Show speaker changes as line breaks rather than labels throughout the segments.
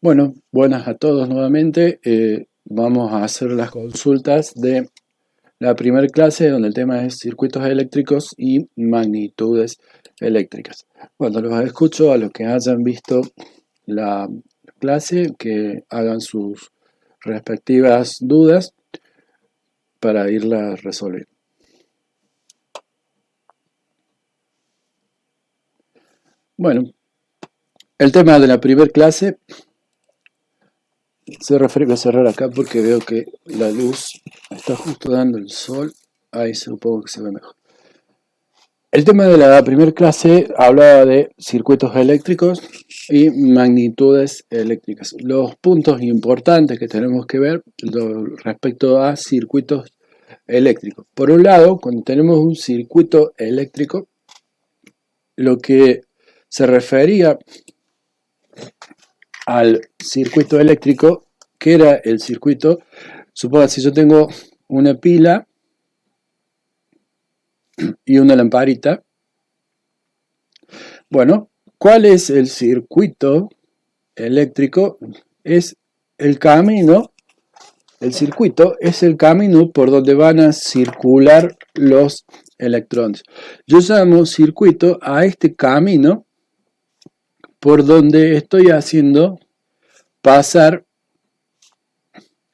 Bueno, buenas a todos nuevamente. Vamos a hacer las consultas de la primera clase donde el tema es circuitos eléctricos y magnitudes eléctricas. Bueno, los escucho a los que hayan visto la clase que hagan sus respectivas dudas para irlas resolviendo. Bueno, el tema de la primera clase voy a cerrar acá porque veo que la luz está justo dando el sol. Ahí supongo que se ve mejor. El tema de la primera clase hablaba de circuitos eléctricos y magnitudes eléctricas. Los puntos importantes que tenemos que ver respecto a circuitos eléctricos. Por un lado, cuando tenemos un circuito eléctrico, lo que se refería al circuito eléctrico, que era el circuito, suponga si yo tengo una pila y una lamparita. Bueno, ¿cuál es el circuito eléctrico? Es el camino, el circuito es el camino por donde van a circular los electrones. Yo llamo circuito a este camino por donde estoy haciendo pasar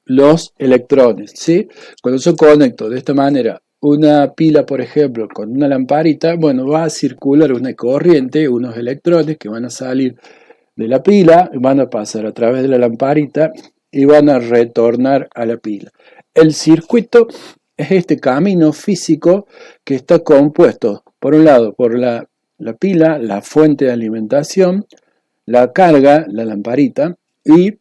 los electrones, ¿sí? Cuando yo conecto de esta manera una pila, por ejemplo, con una lamparita, bueno, va a circular una corriente, unos electrones que van a salir de la pila, van a pasar a través de la lamparita y van a retornar a la pila. El circuito es este camino físico que está compuesto, por un lado, por la pila, la fuente de alimentación, la carga, la lamparita, y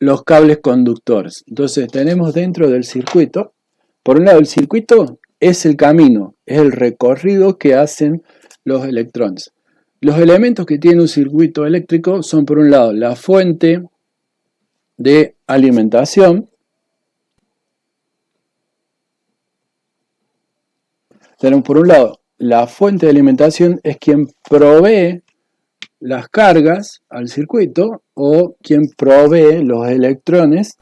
los cables conductores. Entonces tenemos dentro del circuito, por un lado el circuito es el camino, es el recorrido que hacen los electrones. Los elementos que tiene un circuito eléctrico son por un lado la fuente de alimentación, tenemos por un lado la fuente de alimentación es quien provee las cargas al circuito o quien provee los electrones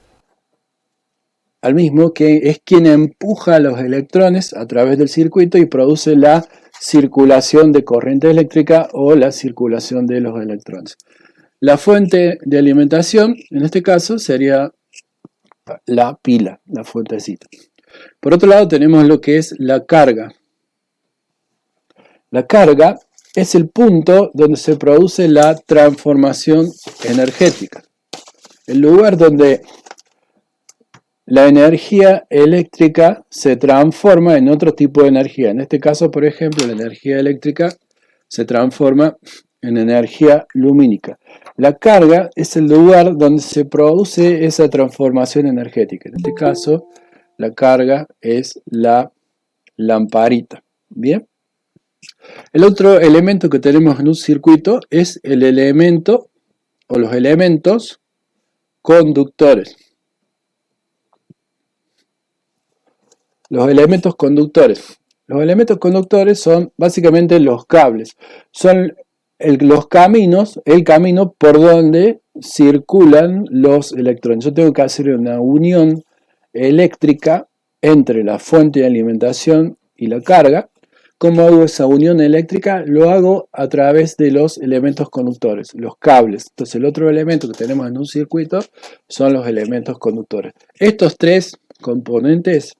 al mismo, que es quien empuja los electrones a través del circuito y produce la circulación de corriente eléctrica o la circulación de los electrones. La fuente de alimentación, en este caso, sería la pila, la fuentecita. Por otro lado, tenemos lo que es la carga. La carga es el punto donde se produce la transformación energética. El lugar donde la energía eléctrica se transforma en otro tipo de energía. En este caso, por ejemplo, la energía eléctrica se transforma en energía lumínica. La carga es el lugar donde se produce esa transformación energética. En este caso, la carga es la lamparita. Bien. El otro elemento que tenemos en un circuito es el elemento o los elementos conductores. Los elementos conductores. Los elementos conductores son básicamente los cables. Son los caminos, el camino por donde circulan los electrones. Yo tengo que hacer una unión eléctrica entre la fuente de alimentación y la carga. ¿Cómo hago esa unión eléctrica? Lo hago a través de los elementos conductores, los cables. Entonces el otro elemento que tenemos en un circuito son los elementos conductores. Estos tres componentes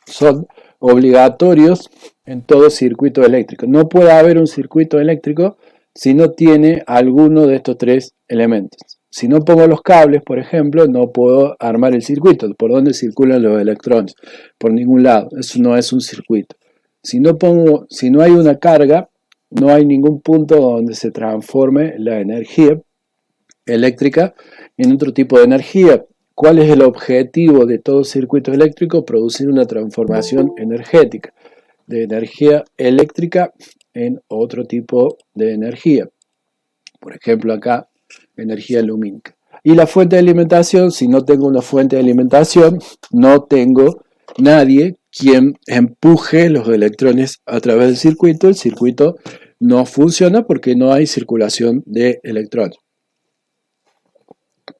son obligatorios en todo circuito eléctrico. No puede haber un circuito eléctrico si no tiene alguno de estos tres elementos. Si no pongo los cables, por ejemplo, no puedo armar el circuito. ¿Por dónde circulan los electrones? Por ningún lado. Eso no es un circuito. Si no hay una carga, no hay ningún punto donde se transforme la energía eléctrica en otro tipo de energía. ¿Cuál es el objetivo de todo circuito eléctrico? Producir una transformación energética, de energía eléctrica en otro tipo de energía. Por ejemplo, acá, energía lumínica. Y la fuente de alimentación, si no tengo una fuente de alimentación, no tengo nadie quien empuje los electrones a través del circuito. El circuito no funciona porque no hay circulación de electrones.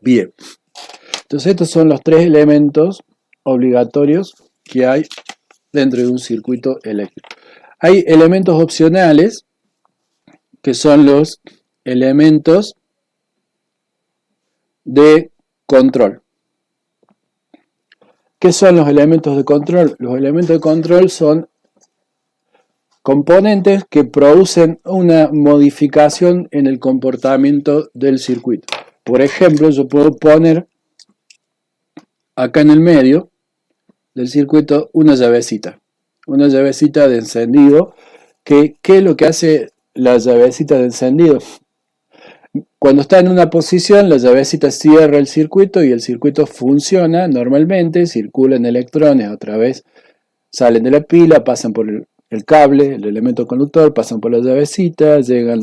Bien, entonces estos son los tres elementos obligatorios que hay dentro de un circuito eléctrico. Hay elementos opcionales que son los elementos de control. ¿Qué son los elementos de control? Los elementos de control son componentes que producen una modificación en el comportamiento del circuito. Por ejemplo, yo puedo poner acá en el medio del circuito una llavecita de encendido. ¿Qué es lo que hace la llavecita de encendido? Cuando está en una posición, la llavecita cierra el circuito y el circuito funciona normalmente, circulan electrones a través, salen de la pila, pasan por el cable, el elemento conductor, pasan por la llavecita, llegan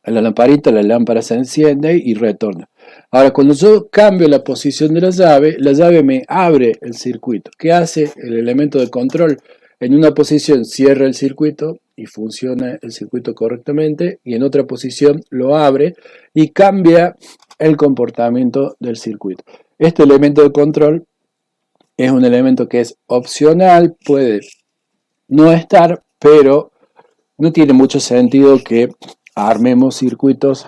a la lamparita, la lámpara se enciende y retorna. Ahora, cuando yo cambio la posición de la llave me abre el circuito. ¿Qué hace el elemento de control? En una posición cierra el circuito y funciona el circuito correctamente, y en otra posición lo abre y cambia el comportamiento del circuito. Este elemento de control es un elemento que es opcional, puede no estar, pero no tiene mucho sentido que armemos circuitos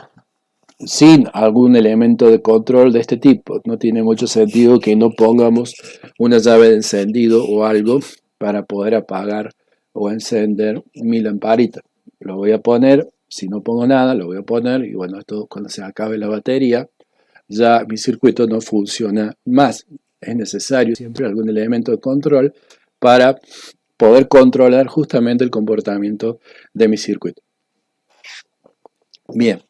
sin algún elemento de control de este tipo. No tiene mucho sentido que no pongamos una llave de encendido o algo para poder apagar o encender mi lamparita. Lo voy a poner, si no pongo nada, lo voy a poner, y bueno, esto cuando se acabe la batería, ya mi circuito no funciona más. Es necesario siempre algún elemento de control para poder controlar justamente el comportamiento de mi circuito. Bien.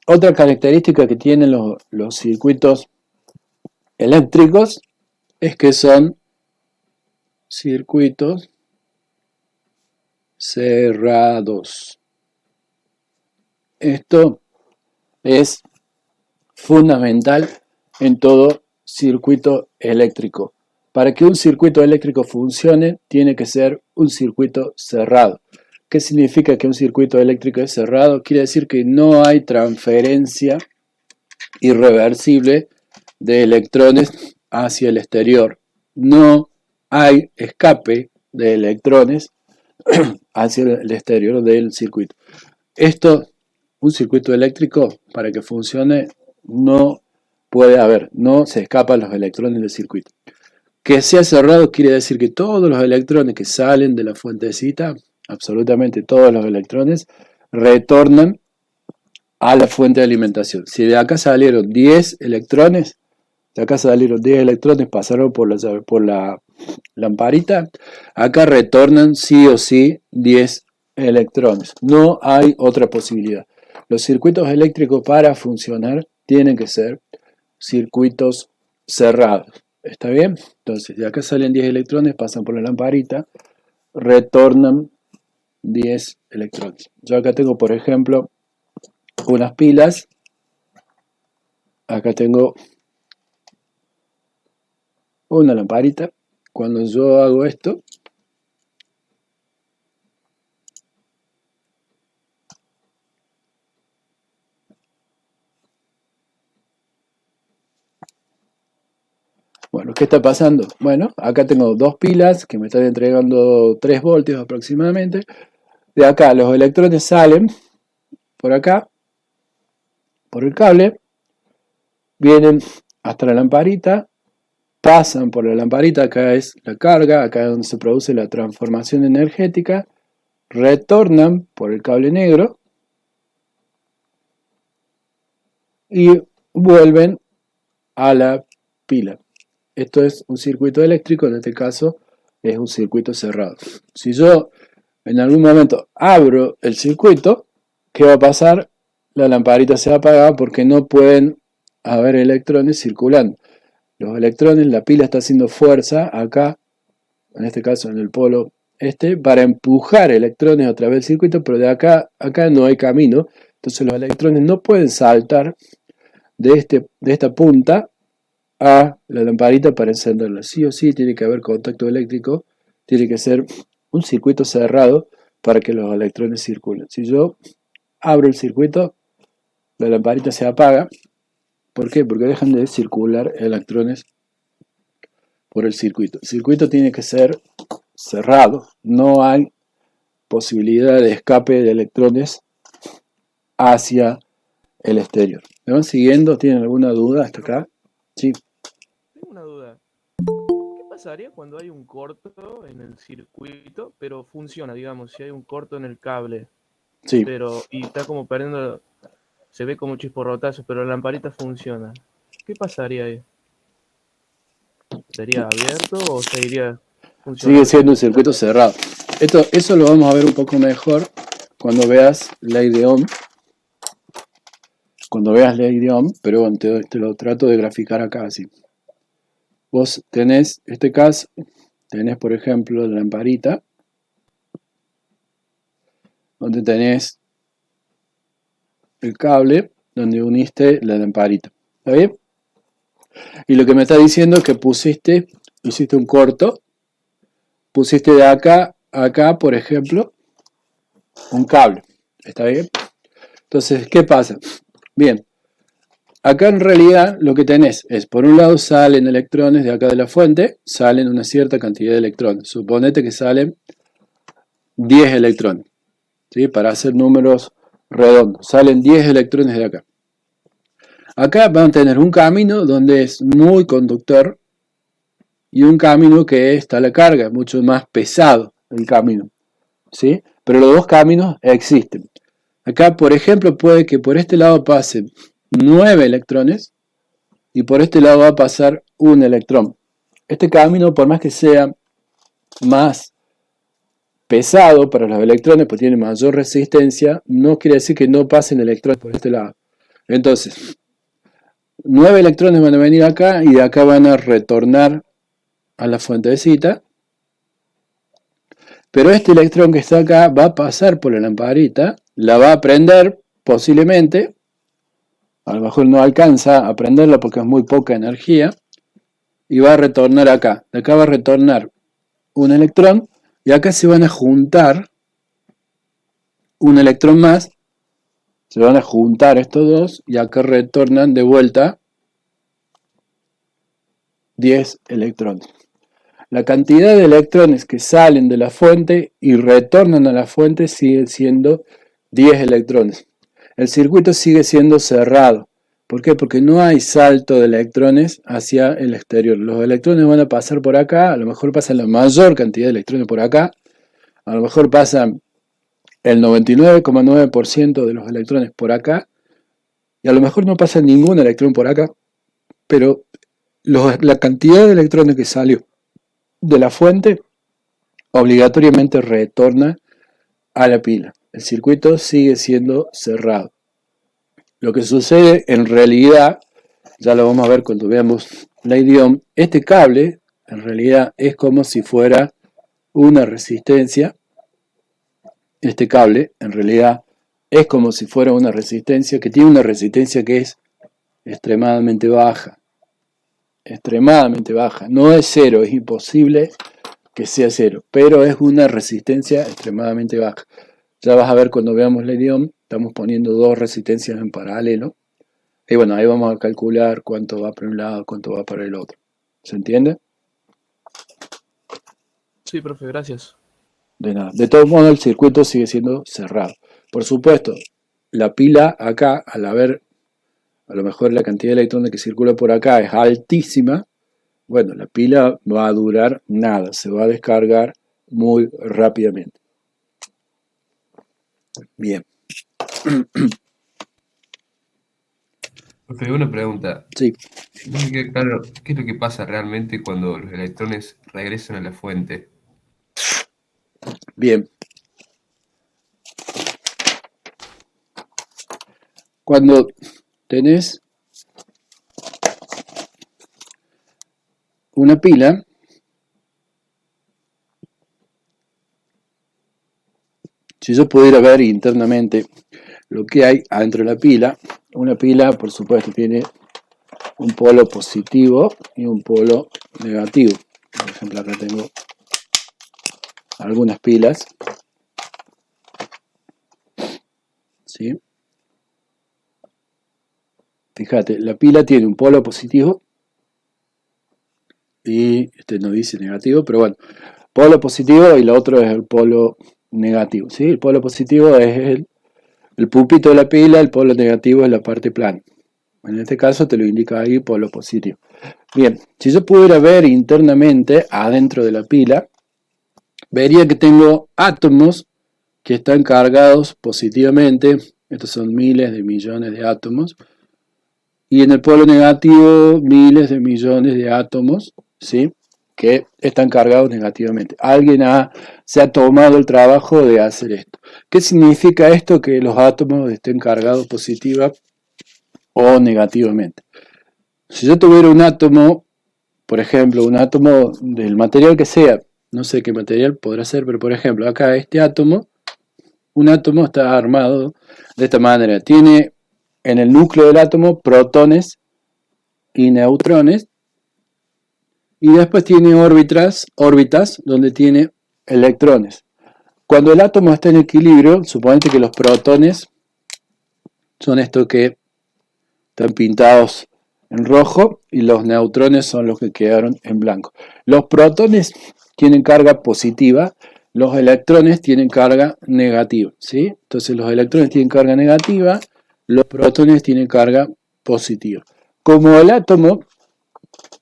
Otra característica que tienen los circuitos eléctricos es que son circuitos cerrados. Esto es fundamental en todo circuito eléctrico. Para que un circuito eléctrico funcione, tiene que ser un circuito cerrado. ¿Qué significa que un circuito eléctrico es cerrado? Quiere decir que no hay transferencia irreversible de electrones hacia el exterior. No hay escape de electrones hacia el exterior del circuito. Esto, un circuito eléctrico, para que funcione, no puede haber, no se escapan los electrones del circuito. Que sea cerrado quiere decir que todos los electrones que salen de la fuentecita, absolutamente todos los electrones, retornan a la fuente de alimentación. Si de acá salieron 10 electrones, pasaron por la lamparita, acá retornan sí o sí 10 electrones. No hay otra posibilidad. Los circuitos eléctricos para funcionar tienen que ser circuitos cerrados. ¿Está bien? Entonces, de acá salen 10 electrones, pasan por la lamparita, retornan 10 electrones. Yo acá tengo, por ejemplo, unas pilas. Acá tengo una lamparita. Cuando yo hago esto, bueno, ¿qué está pasando? Bueno, acá tengo dos pilas que me están entregando 3 voltios aproximadamente. De acá los electrones salen por acá, por el cable, vienen hasta la lamparita, pasan por la lamparita, acá es la carga, acá es donde se produce la transformación energética, retornan por el cable negro y vuelven a la pila. Esto es un circuito eléctrico, en este caso es un circuito cerrado. Si yo en algún momento abro el circuito, ¿qué va a pasar? La lamparita se va a apagar porque no pueden haber electrones circulando. Los electrones, la pila está haciendo fuerza acá, en este caso en el polo este, para empujar electrones a través del circuito, pero de acá no hay camino. Entonces los electrones no pueden saltar de esta punta a la lamparita para encenderla. Sí o sí tiene que haber contacto eléctrico, tiene que ser un circuito cerrado para que los electrones circulen. Si yo abro el circuito, la lamparita se apaga ¿Por qué? Porque dejan de circular electrones por el circuito. El circuito tiene que ser cerrado. No hay posibilidad de escape de electrones hacia el exterior. ¿Me van siguiendo? ¿Tienen alguna duda hasta acá? Sí,
Tengo una duda. ¿Qué pasaría cuando hay un corto en el circuito, pero funciona, digamos, si hay un corto en el cable,
sí.
pero y está como perdiendo, se ve como chisporrotazo, pero la lamparita funciona? ¿Qué pasaría ahí? ¿Sería abierto o seguiría
Sigue
funcionando
siendo un
sin
circuito cerrado. Eso lo vamos a ver un poco mejor cuando veas ley de Ohm. Cuando veas ley de Ohm, pero bueno, te lo trato de graficar acá así. Vos tenés, este caso, tenés por ejemplo la lamparita, donde tenés el cable, donde uniste la lamparita. ¿Está bien? Y lo que me está diciendo es que hiciste un corto, pusiste de acá a acá, por ejemplo, un cable. ¿Está bien? Entonces, ¿qué pasa? Bien, acá en realidad lo que tenés es, por un lado salen electrones de acá de la fuente, salen una cierta cantidad de electrones. Suponete que salen 10 electrones, ¿sí? Para hacer números redondos, salen 10 electrones de acá. Acá van a tener un camino donde es muy conductor y un camino que está la carga, mucho más pesado el camino, ¿sí? Pero los dos caminos existen. Acá, por ejemplo, puede que por este lado pasen 9 electrones y por este lado va a pasar un electrón. Este camino, por más que sea más pesado para los electrones, pues tiene mayor resistencia, no quiere decir que no pasen electrones por este lado. Entonces, 9 electrones van a venir acá y de acá van a retornar a la fuentecita, pero este electrón que está acá va a pasar por la lamparita, la va a prender posiblemente, a lo mejor no alcanza a prenderla porque es muy poca energía, y va a retornar acá. De acá va a retornar un electrón y acá se van a juntar un electrón más, se van a juntar estos dos y acá retornan de vuelta 10 electrones. La cantidad de electrones que salen de la fuente y retornan a la fuente sigue siendo 10 electrones. El circuito sigue siendo cerrado. ¿Por qué? Porque no hay salto de electrones hacia el exterior. Los electrones van a pasar por acá, a lo mejor pasan la mayor cantidad de electrones por acá, a lo mejor pasan el 99,9% de los electrones por acá, y a lo mejor no pasa ningún electrón por acá, pero la cantidad de electrones que salió de la fuente obligatoriamente retorna a la pila. El circuito sigue siendo cerrado. Lo que sucede en realidad, ya lo vamos a ver cuando veamos la idioma, este cable en realidad es como si fuera una resistencia. Este cable en realidad es como si fuera una resistencia que tiene una resistencia que es extremadamente baja. Extremadamente baja. No es cero, es imposible que sea cero, pero es una resistencia extremadamente baja. Ya vas a ver cuando veamos la idioma, estamos poniendo dos resistencias en paralelo. Y bueno, ahí vamos a calcular cuánto va para un lado, cuánto va para el otro. ¿Se entiende?
Sí, profe, gracias.
De nada. De todos modos, el circuito sigue siendo cerrado. Por supuesto, la pila acá, al haber a lo mejor la cantidad de electrones que circula por acá es altísima, bueno, la pila va a durar nada, se va a descargar muy rápidamente. Bien.
Profe, una pregunta.
Sí,
No me queda claro, ¿qué es lo que pasa realmente cuando los electrones regresan a la fuente?
bien. Cuando tenés una pila, si yo pudiera ver internamente lo que hay adentro de la pila, una pila por supuesto tiene un polo positivo y un polo negativo. Por ejemplo, acá tengo algunas pilas, ¿sí? Fíjate, la pila tiene un polo positivo y este no dice negativo, pero bueno, polo positivo y lo otro es el polo negativo, ¿sí? El polo positivo es el pupito de la pila, el polo negativo es la parte plana. En este caso te lo indica ahí polo positivo. Bien, si yo pudiera ver internamente adentro de la pila, vería que tengo átomos que están cargados positivamente. Estos son miles de millones de átomos. Y en el polo negativo, miles de millones de átomos, ¿sí?, que están cargados negativamente. Alguien se ha tomado el trabajo de hacer esto. ¿Qué significa esto? Que los átomos estén cargados positiva o negativamente. Si yo tuviera un átomo, por ejemplo, un átomo del material que sea, no sé qué material podrá ser, pero por ejemplo, acá este átomo, un átomo está armado de esta manera. Tiene en el núcleo del átomo protones y neutrones, y después tiene órbitas donde tiene electrones. Cuando el átomo está en equilibrio, suponete que los protones son estos que están pintados en rojo y los neutrones son los que quedaron en blanco. Los protones tienen carga positiva, los electrones tienen carga negativa, ¿sí? Entonces los electrones tienen carga negativa, los protones tienen carga positiva. Como el átomo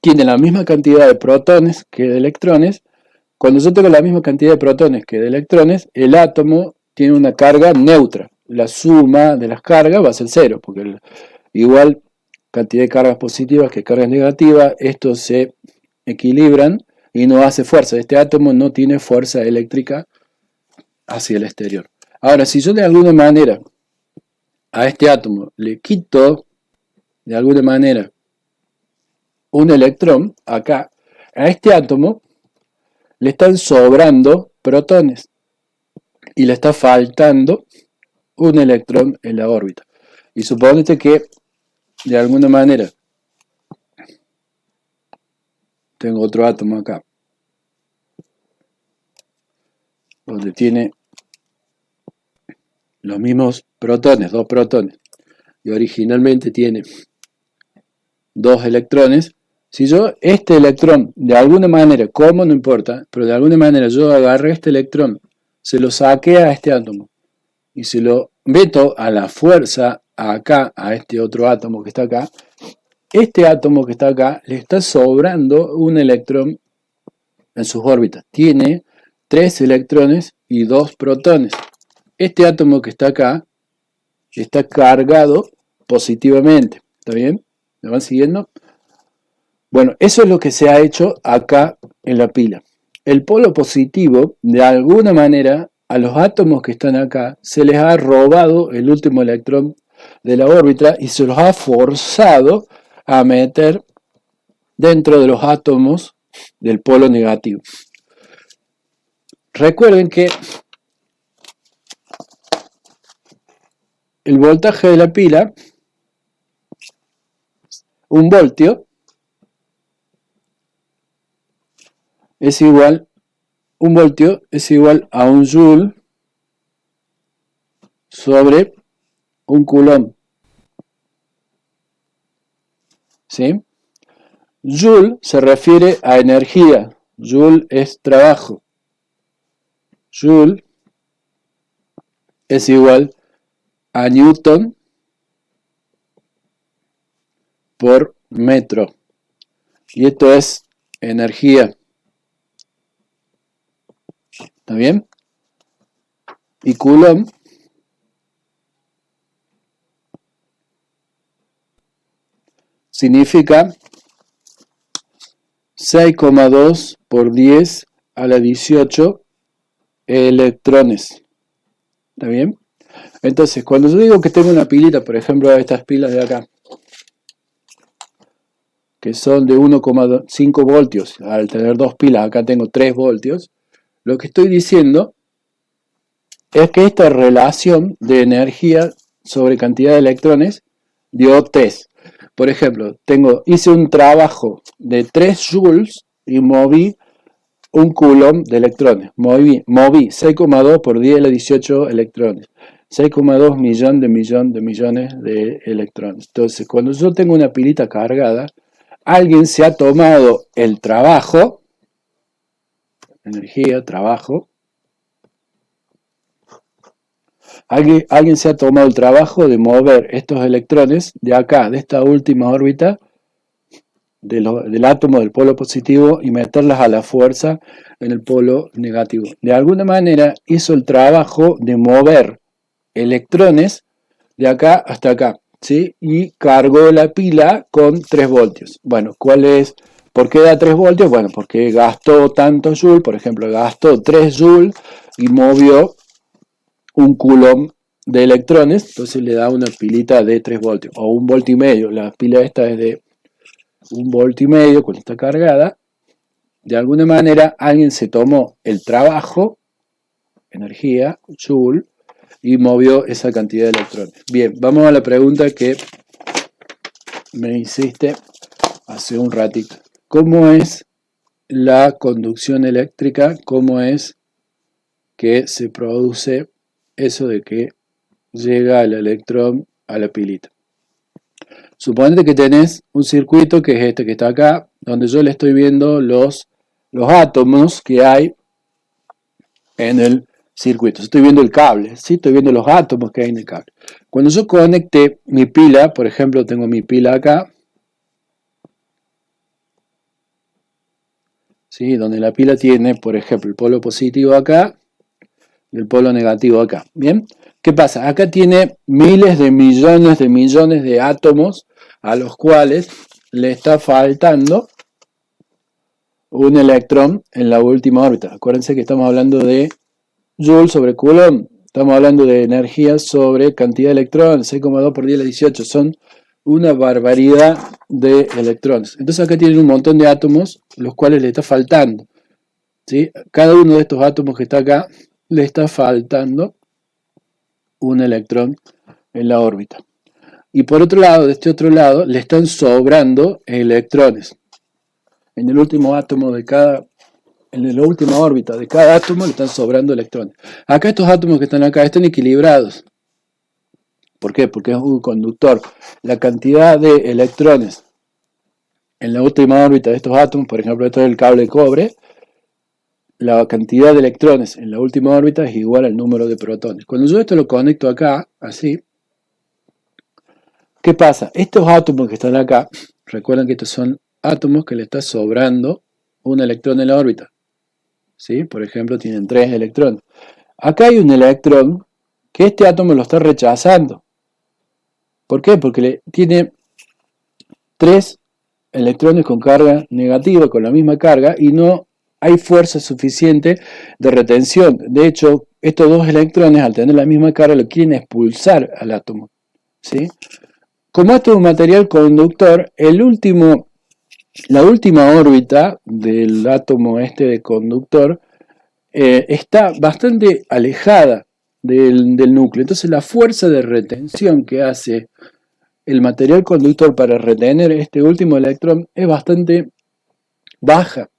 tiene la misma cantidad de protones que de electrones, cuando yo tengo la misma cantidad de protones que de electrones, el átomo tiene una carga neutra. La suma de las cargas va a ser cero, porque igual cantidad de cargas positivas que cargas negativas, estos se equilibran y no hace fuerza. Este átomo no tiene fuerza eléctrica hacia el exterior. Ahora, si yo de alguna manera a este átomo le quito de alguna manera un electrón, acá, a este átomo le están sobrando protones y le está faltando un electrón en la órbita. Y suponete que de alguna manera tengo otro átomo acá, donde tiene los mismos protones, dos protones, y originalmente tiene dos electrones. Si yo este electrón, de alguna manera, cómo no importa, pero de alguna manera yo agarré este electrón, se lo saqué a este átomo y se lo meto a la fuerza acá, a este otro átomo que está acá, este átomo que está acá le está sobrando un electrón en sus órbitas. Tiene 3 electrones y 2 protones. Este átomo que está acá está cargado positivamente. ¿Está bien? ¿Me van siguiendo? Bueno, eso es lo que se ha hecho acá en la pila. El polo positivo, de alguna manera, a los átomos que están acá, se les ha robado el último electrón de la órbita y se los ha forzado a meter dentro de los átomos del polo negativo. Recuerden que el voltaje de la pila, 1 voltio, es igual, 1 voltio es igual a 1 joule sobre 1 coulomb. ¿Sí? Joule se refiere a energía. Joule es trabajo. Joule es igual a Newton por metro. Y esto es energía. ¿Está bien? Y Coulomb significa 6,2 por 10 a la 18 electrones. ¿Está bien? Entonces, cuando yo digo que tengo una pilita, por ejemplo, estas pilas de acá, que son de 1,5 voltios, al tener 2 pilas, acá tengo 3 voltios, lo que estoy diciendo es que esta relación de energía sobre cantidad de electrones dio 3. Por ejemplo, hice un trabajo de 3 joules y moví 1 coulomb de electrones. Moví 6,2 por 10 a la 18 electrones. 6,2 millones de electrones. Entonces, cuando yo tengo una pilita cargada, alguien se ha tomado el trabajo, energía, trabajo, alguien se ha tomado el trabajo de mover estos electrones de acá, de esta última órbita, del átomo del polo positivo y meterlas a la fuerza en el polo negativo. De alguna manera hizo el trabajo de mover electrones de acá hasta acá, ¿sí? Y cargó la pila con 3 voltios. Bueno, ¿por qué da 3 voltios? Bueno, porque gastó tantos joules, por ejemplo, gastó 3 joules y movió un coulomb de electrones, entonces le da una pilita de 3 voltios, o 1,5 voltios. La pila esta es de 1,5 voltios cuando está cargada. De alguna manera alguien se tomó el trabajo, energía, joule, y movió esa cantidad de electrones. Bien, vamos a la pregunta que me hiciste hace un ratito. ¿Cómo es la conducción eléctrica? ¿Cómo es que se produce eso de que llega el electrón a la pilita? Suponete que tenés un circuito que es este que está acá, donde yo le estoy viendo los átomos que hay en el circuito. Estoy viendo el cable, ¿sí? Estoy viendo los átomos que hay en el cable. Cuando yo conecte mi pila, por ejemplo, tengo mi pila acá, ¿sí? Donde la pila tiene, por ejemplo, el polo positivo acá y el polo negativo acá. ¿Bien? ¿Qué pasa? Acá tiene miles de millones de átomos a los cuales le está faltando un electrón en la última órbita. Acuérdense que estamos hablando de Joule sobre Coulomb. Estamos hablando de energía sobre cantidad de electrones. 6,2 por 10 a la 18. Son una barbaridad de electrones. Entonces acá tienen un montón de átomos, los cuales le está faltando, ¿sí? Cada uno de estos átomos que está acá le está faltando un electrón en la órbita. Y por otro lado, de este otro lado, le están sobrando electrones. En el último átomo de cada, en la última órbita de cada átomo le están sobrando electrones. Acá estos átomos que están acá están equilibrados. ¿Por qué? Porque es un conductor. La cantidad de electrones en la última órbita de estos átomos, por ejemplo, esto es el cable de cobre, la cantidad de electrones en la última órbita es igual al número de protones. Cuando yo esto lo conecto acá, así, ¿qué pasa? Estos átomos que están acá, recuerden que estos son átomos que le está sobrando un electrón en la órbita, ¿sí? Por ejemplo, tienen 3 electrones. Acá hay un electrón que este átomo lo está rechazando. ¿Por qué? Porque tiene 3 electrones con carga negativa, con la misma carga, y no hay fuerza suficiente de retención. De hecho, estos 2 electrones, al tener la misma carga, lo quieren expulsar al átomo, ¿sí? Como esto es un material conductor, la última órbita del átomo este de conductor está bastante alejada del núcleo. Entonces la fuerza de retención que hace el material conductor para retener este último electrón es bastante baja.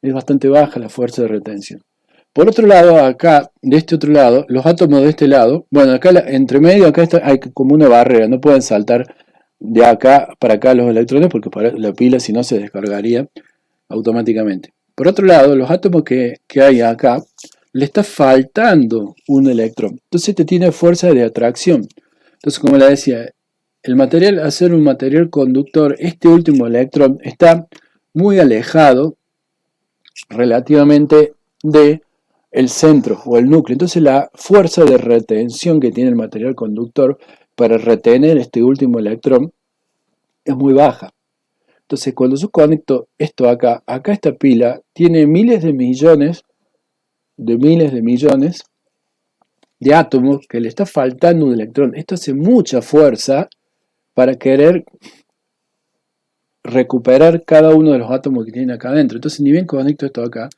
Es bastante baja la fuerza de retención. Por otro lado, acá, de este otro lado, los átomos de este lado, bueno, acá entre medio, acá hay como una barrera, no pueden saltar de acá para acá los electrones porque la pila si no se descargaría automáticamente. Por otro lado, los átomos que hay acá, le está faltando un electrón. Entonces este tiene fuerza de atracción. Entonces, como le decía, el material, al ser un material conductor, este último electrón está muy alejado relativamente de el centro o el núcleo. Entonces la fuerza de retención que tiene el material conductor para retener este último electrón es muy baja. Entonces cuando yo conecto esto acá esta pila tiene miles de millones de átomos que le está faltando un electrón. Esto hace mucha fuerza para querer recuperar cada uno de los átomos que tiene acá adentro. Entonces ni bien conecto esto acá,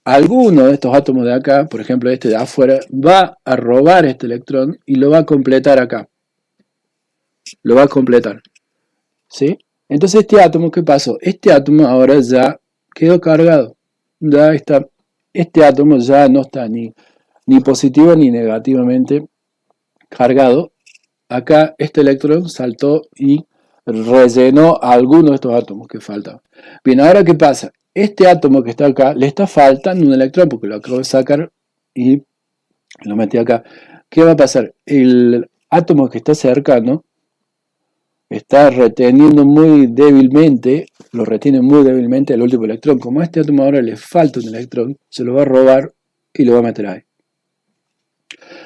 alguno de estos átomos de acá, por ejemplo este de afuera, va a robar este electrón y lo va a completar acá. Lo va a completar, ¿sí? Entonces este átomo, ¿qué pasó? Este átomo ahora ya quedó cargado. Ya está, este átomo ya no está ni positivo ni negativamente cargado, acá este electrón saltó y rellenó algunos de estos átomos que faltaban. Bien, ahora ¿qué pasa? Este átomo que está acá le está faltando un electrón porque lo acabo de sacar y lo metí acá. ¿Qué va a pasar? El átomo que está cercano está reteniendo muy débilmente, lo retiene muy débilmente el último electrón. Como a este átomo ahora le falta un electrón, se lo va a robar y lo va a meter ahí.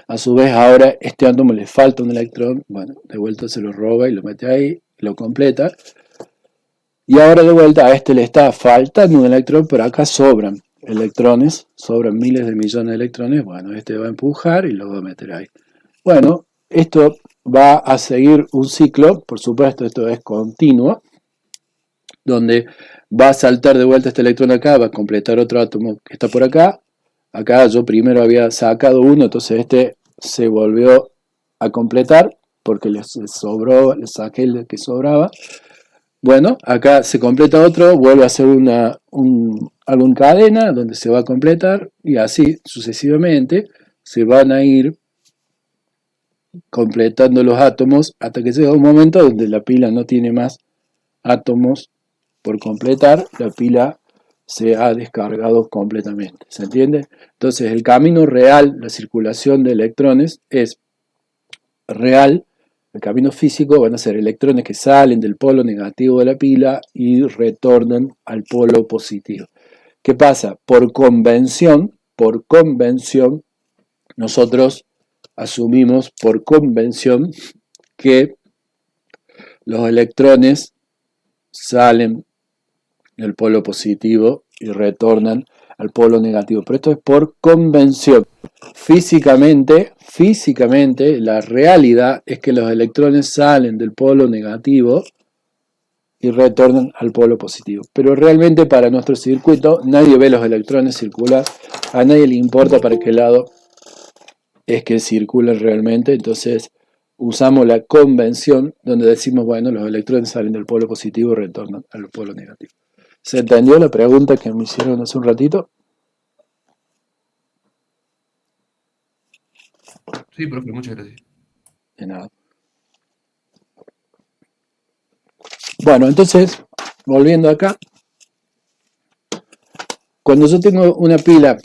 A su vez ahora este átomo le falta un electrón, bueno, de vuelta se lo roba y lo mete ahí, lo completa. Y ahora de vuelta a este le está faltando un electrón, pero acá sobran electrones, sobran miles de millones de electrones. Bueno, este va a empujar y lo va a meter ahí. Bueno, esto va a seguir un ciclo, por supuesto esto es continuo, donde va a saltar de vuelta este electrón acá, va a completar otro átomo que está por acá. Acá yo primero había sacado uno, entonces este se volvió a completar porque le sobró, le saqué el que sobraba. Bueno, acá se completa otro, vuelve a hacer algo en cadena donde se va a completar y así sucesivamente se van a ir completando los átomos hasta que llega un momento donde la pila no tiene más átomos por completar, la pila se ha descargado completamente, ¿se entiende? Entonces el camino real, la circulación de electrones es real. El camino físico van a ser electrones que salen del polo negativo de la pila y retornan al polo positivo. ¿Qué pasa? Por convención, nosotros asumimos por convención que los electrones salen del polo positivo y retornan al polo negativo. Pero esto es por convención. Físicamente, la realidad es que los electrones salen del polo negativo y retornan al polo positivo. Pero realmente para nuestro circuito nadie ve los electrones circular, a nadie le importa para qué lado es que circulan realmente, entonces usamos la convención donde decimos, bueno, los electrones salen del polo positivo y retornan al polo negativo. ¿Se entendió la pregunta que me hicieron hace un ratito?
Sí, profe, muchas gracias.
De nada. Bueno, entonces, volviendo acá, cuando yo tengo una pila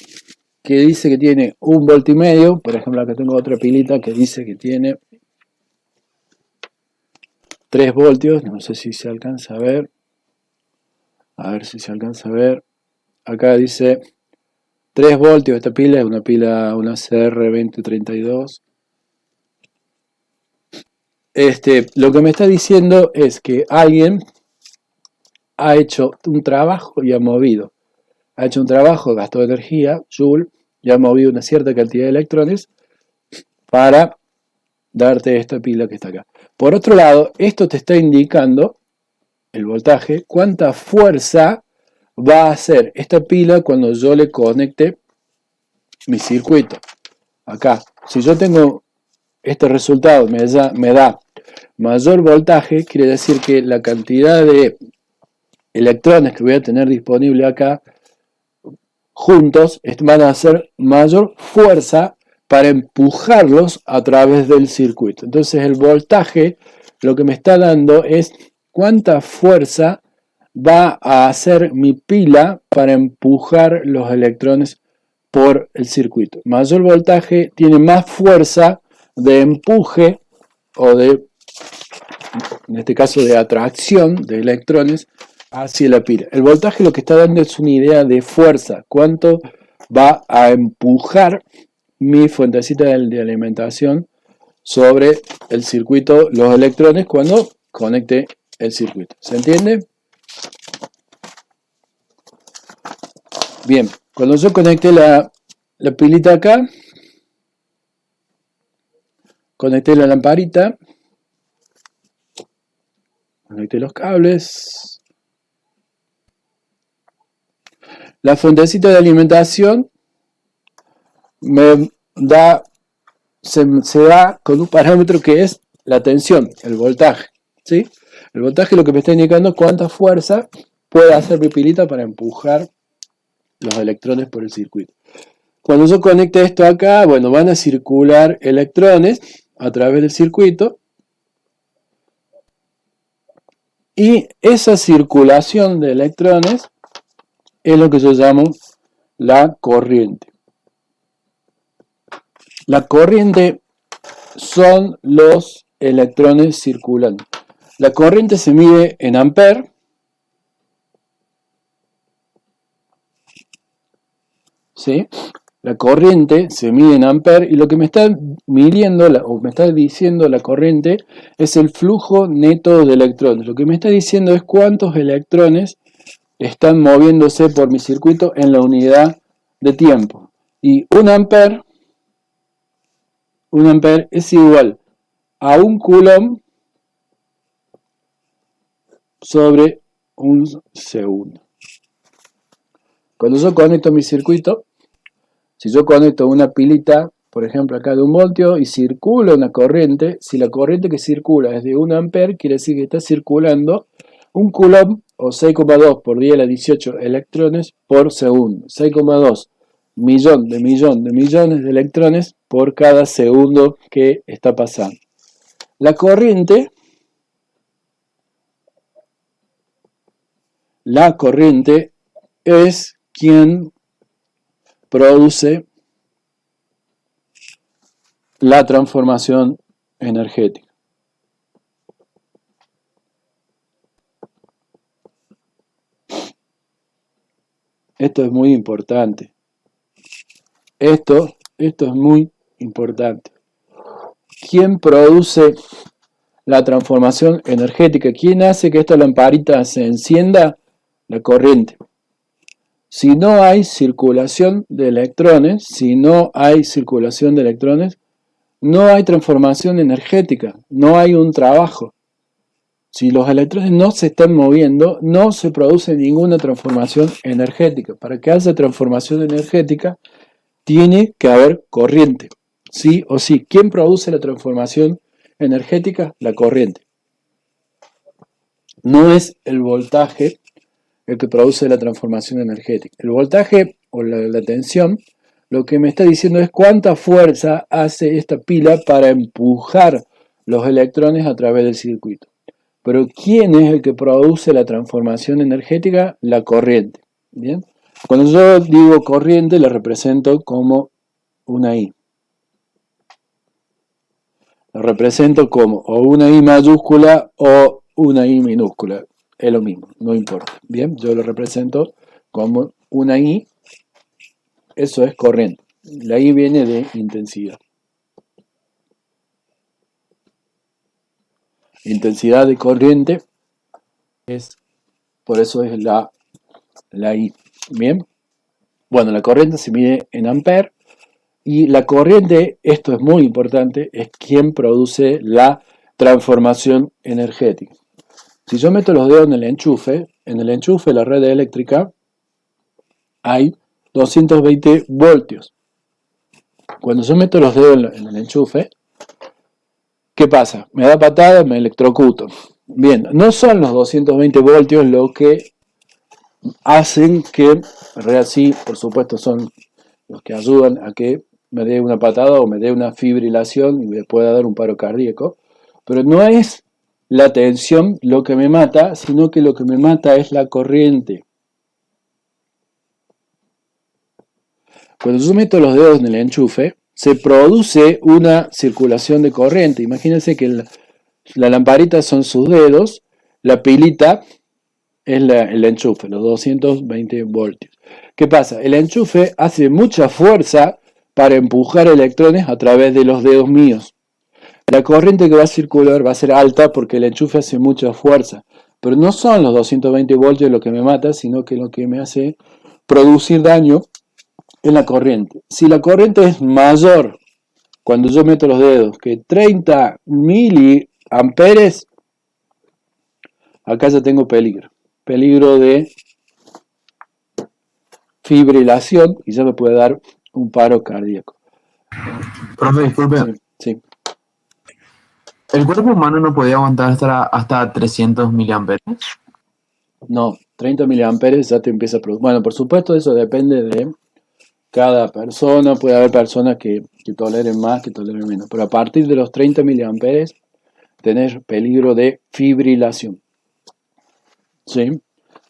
que dice que tiene 1,5 volts, por ejemplo, acá tengo otra pilita que dice que tiene 3 voltios, no sé si se alcanza a ver si se alcanza a ver, acá dice 3 voltios, esta pila es una CR2032. Lo que me está diciendo es que alguien ha hecho un trabajo y ha movido. Ha hecho un trabajo, gastó energía, Joule, y ha movido una cierta cantidad de electrones para darte esta pila que está acá. Por otro lado, esto te está indicando, el voltaje, cuánta fuerza va a hacer esta pila cuando yo le conecte mi circuito. Acá, si yo tengo este resultado, me da mayor voltaje, quiere decir que la cantidad de electrones que voy a tener disponible acá juntos van a hacer mayor fuerza para empujarlos a través del circuito. Entonces el voltaje lo que me está dando es cuánta fuerza va a hacer mi pila para empujar los electrones por el circuito. Mayor voltaje tiene más fuerza de empuje o de, en este caso, de atracción de electrones hacia la pila. El voltaje lo que está dando es una idea de fuerza, cuánto va a empujar mi fuentecita de alimentación sobre el circuito, los electrones, cuando conecte el circuito. ¿Se entiende? Bien, cuando yo conecté la pilita acá, conecté la lamparita, conecté los cables. La fuentecita de alimentación se da con un parámetro que es la tensión, el voltaje, ¿sí? El voltaje es lo que me está indicando cuánta fuerza puede hacer mi pilita para empujar los electrones por el circuito. Cuando yo conecte esto acá, bueno, van a circular electrones a través del circuito, y esa circulación de electrones es lo que yo llamo la corriente. La corriente son los electrones circulando. La corriente se mide en amperes. ¿Sí? La corriente se mide en amperes y lo que me está midiendo o me está diciendo la corriente es el flujo neto de electrones. Lo que me está diciendo es cuántos electrones están moviéndose por mi circuito en la unidad de tiempo. Y un ampere es igual a un coulomb sobre un segundo. Cuando yo conecto mi circuito, si yo conecto una pilita, por ejemplo acá de 1 voltio, y circula una corriente, si la corriente que circula es de 1 ampere, quiere decir que está circulando un coulomb, o 6,2 por 10 a la 18 electrones por segundo. 6,2 millón de millones de electrones por cada segundo que está pasando. La corriente es quien produce la transformación energética. Esto es muy importante. Esto es muy importante. ¿Quién produce la transformación energética? ¿Quién hace que esta lamparita se encienda? La corriente. Si no hay circulación de electrones, no hay transformación energética, no hay un trabajo. Si los electrones no se están moviendo, no se produce ninguna transformación energética. Para que haya transformación energética, tiene que haber corriente, sí o sí. ¿Quién produce la transformación energética? La corriente. No es el voltaje el que produce la transformación energética. El voltaje o la tensión, lo que me está diciendo es cuánta fuerza hace esta pila para empujar los electrones a través del circuito. Pero ¿quién es el que produce la transformación energética? La corriente. ¿Bien? Cuando yo digo corriente, la represento como una I. La represento como o una I mayúscula o una I minúscula. Es lo mismo, no importa. Bien, yo lo represento como una I. Eso es corriente. La I viene de intensidad. Intensidad de corriente por eso es la I. Bien. Bueno, la corriente se mide en amperes. Y la corriente, esto es muy importante, es quien produce la transformación energética. Si yo meto los dedos en el enchufe de la red eléctrica hay 220 voltios. Cuando yo meto los dedos en el enchufe, ¿qué pasa? Me da patada, me electrocuto. Bien, no son los 220 voltios lo que hacen que, en realidad sí, por supuesto son los que ayudan a que me dé una patada o me dé una fibrilación y me pueda dar un paro cardíaco, pero no es la tensión lo que me mata, sino que lo que me mata es la corriente. Cuando yo meto los dedos en el enchufe, se produce una circulación de corriente. Imagínense que la lamparita son sus dedos, la pilita es el enchufe, los 220 voltios. ¿Qué pasa? El enchufe hace mucha fuerza para empujar electrones a través de los dedos míos. La corriente que va a circular va a ser alta porque el enchufe hace mucha fuerza. Pero no son los 220 voltios lo que me mata, sino que lo que me hace producir daño es la corriente. Si la corriente es mayor, cuando yo meto los dedos, que 30 miliamperes, acá ya tengo peligro. Peligro de fibrilación y ya me puede dar un paro cardíaco.
Profe, disculpe.
Sí.
¿El cuerpo humano no podía aguantar hasta 300 miliamperes?
No, 30 miliamperes ya te empieza a producir. Bueno, por supuesto eso depende de cada persona, puede haber personas que toleren más, que toleren menos, pero a partir de los 30 miliamperes tenés peligro de fibrilación. ¿Sí?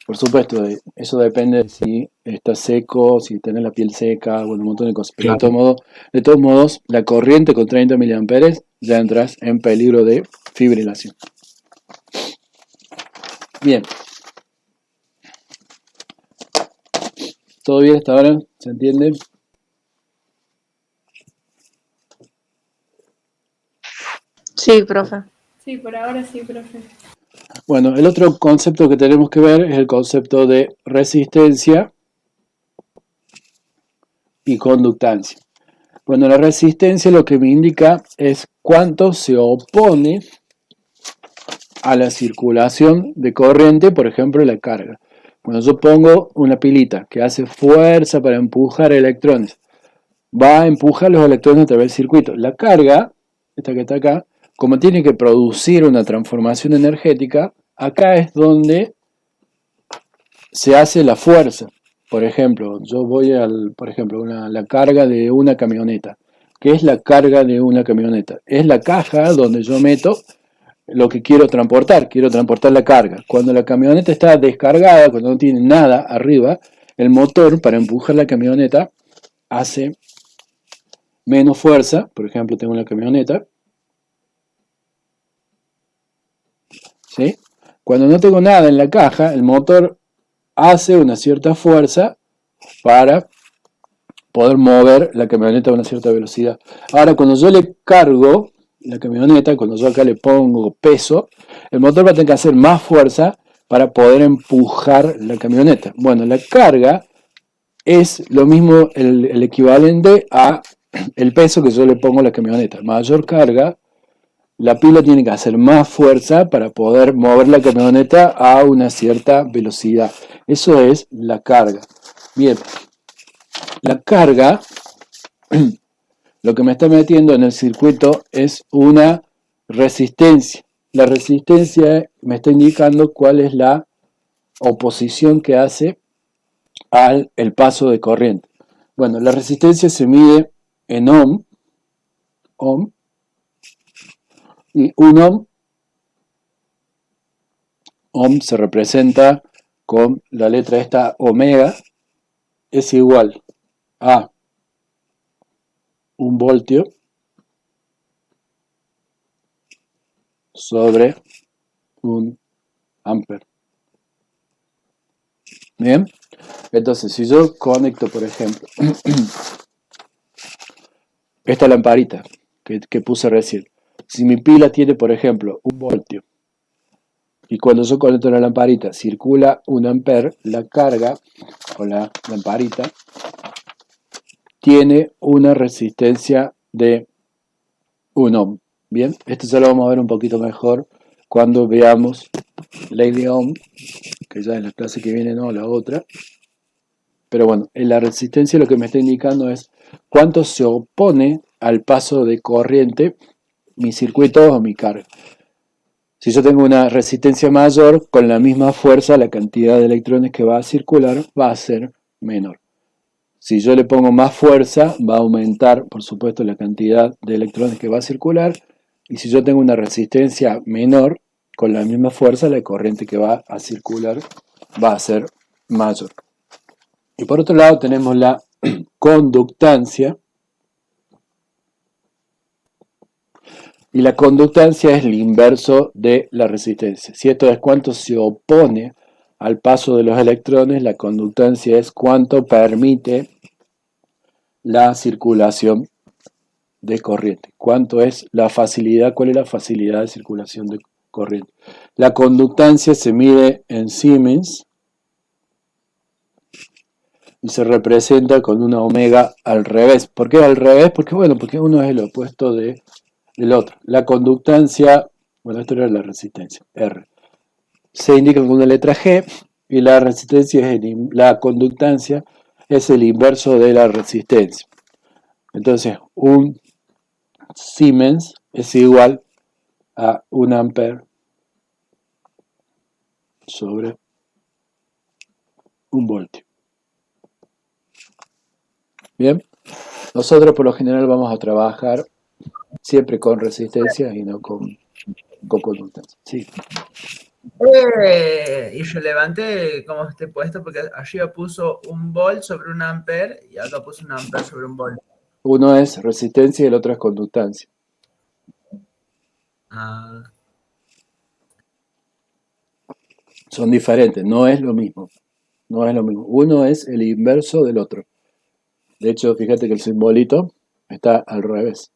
Por supuesto, eso depende de si está seco, si tenés la piel seca, bueno, un montón de cosas. Pero
Claro.
de todos modos, la corriente con 30 miliamperes ya entras en peligro de fibrilación. Bien. ¿Todo bien hasta ahora? ¿Se entiende?
Sí, profe.
Sí, por ahora sí, profe.
Bueno, el otro concepto que tenemos que ver es el concepto de resistencia y conductancia. Bueno, la resistencia lo que me indica es cuánto se opone a la circulación de corriente, por ejemplo, la carga. Cuando yo pongo una pilita que hace fuerza para empujar electrones, va a empujar los electrones a través del circuito. La carga, esta que está acá, como tiene que producir una transformación energética, acá es donde se hace la fuerza. Por ejemplo, yo voy por ejemplo, la carga de una camioneta. ¿Qué es la carga de una camioneta? Es la caja donde yo meto lo que quiero transportar la carga. Cuando la camioneta está descargada, cuando no tiene nada arriba, el motor para empujar la camioneta hace menos fuerza. Por ejemplo, tengo una camioneta, ¿sí? Cuando no tengo nada en la caja, el motor hace una cierta fuerza para poder mover la camioneta a una cierta velocidad. Ahora, cuando yo le cargo la camioneta, cuando yo acá le pongo peso, el motor va a tener que hacer más fuerza para poder empujar la camioneta. Bueno, la carga es lo mismo, el equivalente a el peso que yo le pongo a la camioneta. Mayor carga, la pila tiene que hacer más fuerza para poder mover la camioneta a una cierta velocidad. Eso es la carga. Bien, la carga, lo que me está metiendo en el circuito es una resistencia. La resistencia me está indicando cuál es la oposición que hace al el paso de corriente. Bueno, la resistencia se mide en ohm, y un ohm se representa con la letra esta omega, es igual a 1 voltio sobre 1 amper. Bien, entonces si yo conecto, por ejemplo, esta lamparita que puse recién, si mi pila tiene, por ejemplo, 1 voltio, y cuando yo conecto la lamparita circula 1 amper, la carga con la lamparita tiene una resistencia de 1 ohm. Bien, esto ya lo vamos a ver un poquito mejor cuando veamos ley de Ohm, que ya en la clase que viene no, la otra. Pero bueno, en la resistencia lo que me está indicando es cuánto se opone al paso de corriente mi circuito o mi carga. Si yo tengo una resistencia mayor, con la misma fuerza la cantidad de electrones que va a circular va a ser menor. Si yo le pongo más fuerza, va a aumentar, por supuesto, la cantidad de electrones que va a circular. Y si yo tengo una resistencia menor, con la misma fuerza, la corriente que va a circular va a ser mayor. Y por otro lado tenemos la conductancia. Y la conductancia es el inverso de la resistencia. Si esto es cuánto se opone al paso de los electrones, la conductancia es cuánto permite la circulación de corriente. ¿Cuánto es la facilidad? ¿Cuál es la facilidad de circulación de corriente? La conductancia se mide en Siemens y se representa con una omega al revés. ¿Por qué al revés? Porque bueno, porque uno es el opuesto del otro. La conductancia, bueno, esto era la resistencia, R. Se indica con una letra G y la resistencia es la conductancia es el inverso de la resistencia. Entonces, un Siemens es igual a 1 amper sobre 1 voltio. Bien, nosotros por lo general vamos a trabajar siempre con resistencia y no con conductancia. Sí.
Irrelevante cómo esté puesto, porque arriba puso un volt sobre un ampere y acá puso un ampere sobre un volt.
Uno es resistencia y el otro es conductancia.
Ah,
Son diferentes, no es lo mismo. No es lo mismo. Uno es el inverso del otro. De hecho, fíjate que el simbolito está al revés.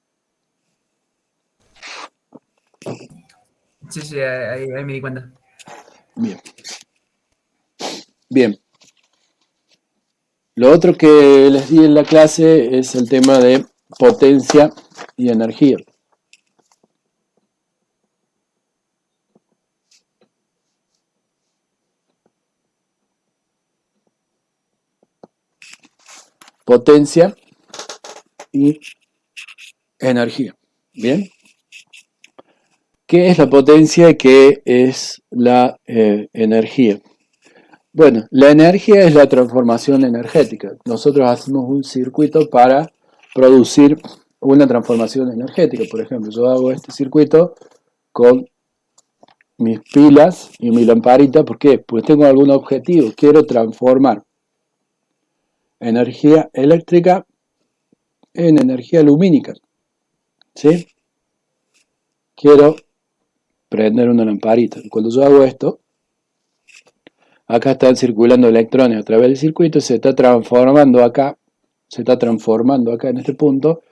sí, ahí me di cuenta.
Bien. Bien. Lo otro que les di en la clase es el tema de potencia y energía. Potencia y energía. Bien. ¿Qué es la potencia y qué es la energía? Bueno, la energía es la transformación energética. Nosotros hacemos un circuito para producir una transformación energética. Por ejemplo, yo hago este circuito con mis pilas y mi lamparita. ¿Por qué? Pues tengo algún objetivo. Quiero transformar energía eléctrica en energía lumínica. ¿Sí? Quiero prender una lamparita. Cuando yo hago esto, acá están circulando electrones a través del circuito, se está transformando acá en este punto,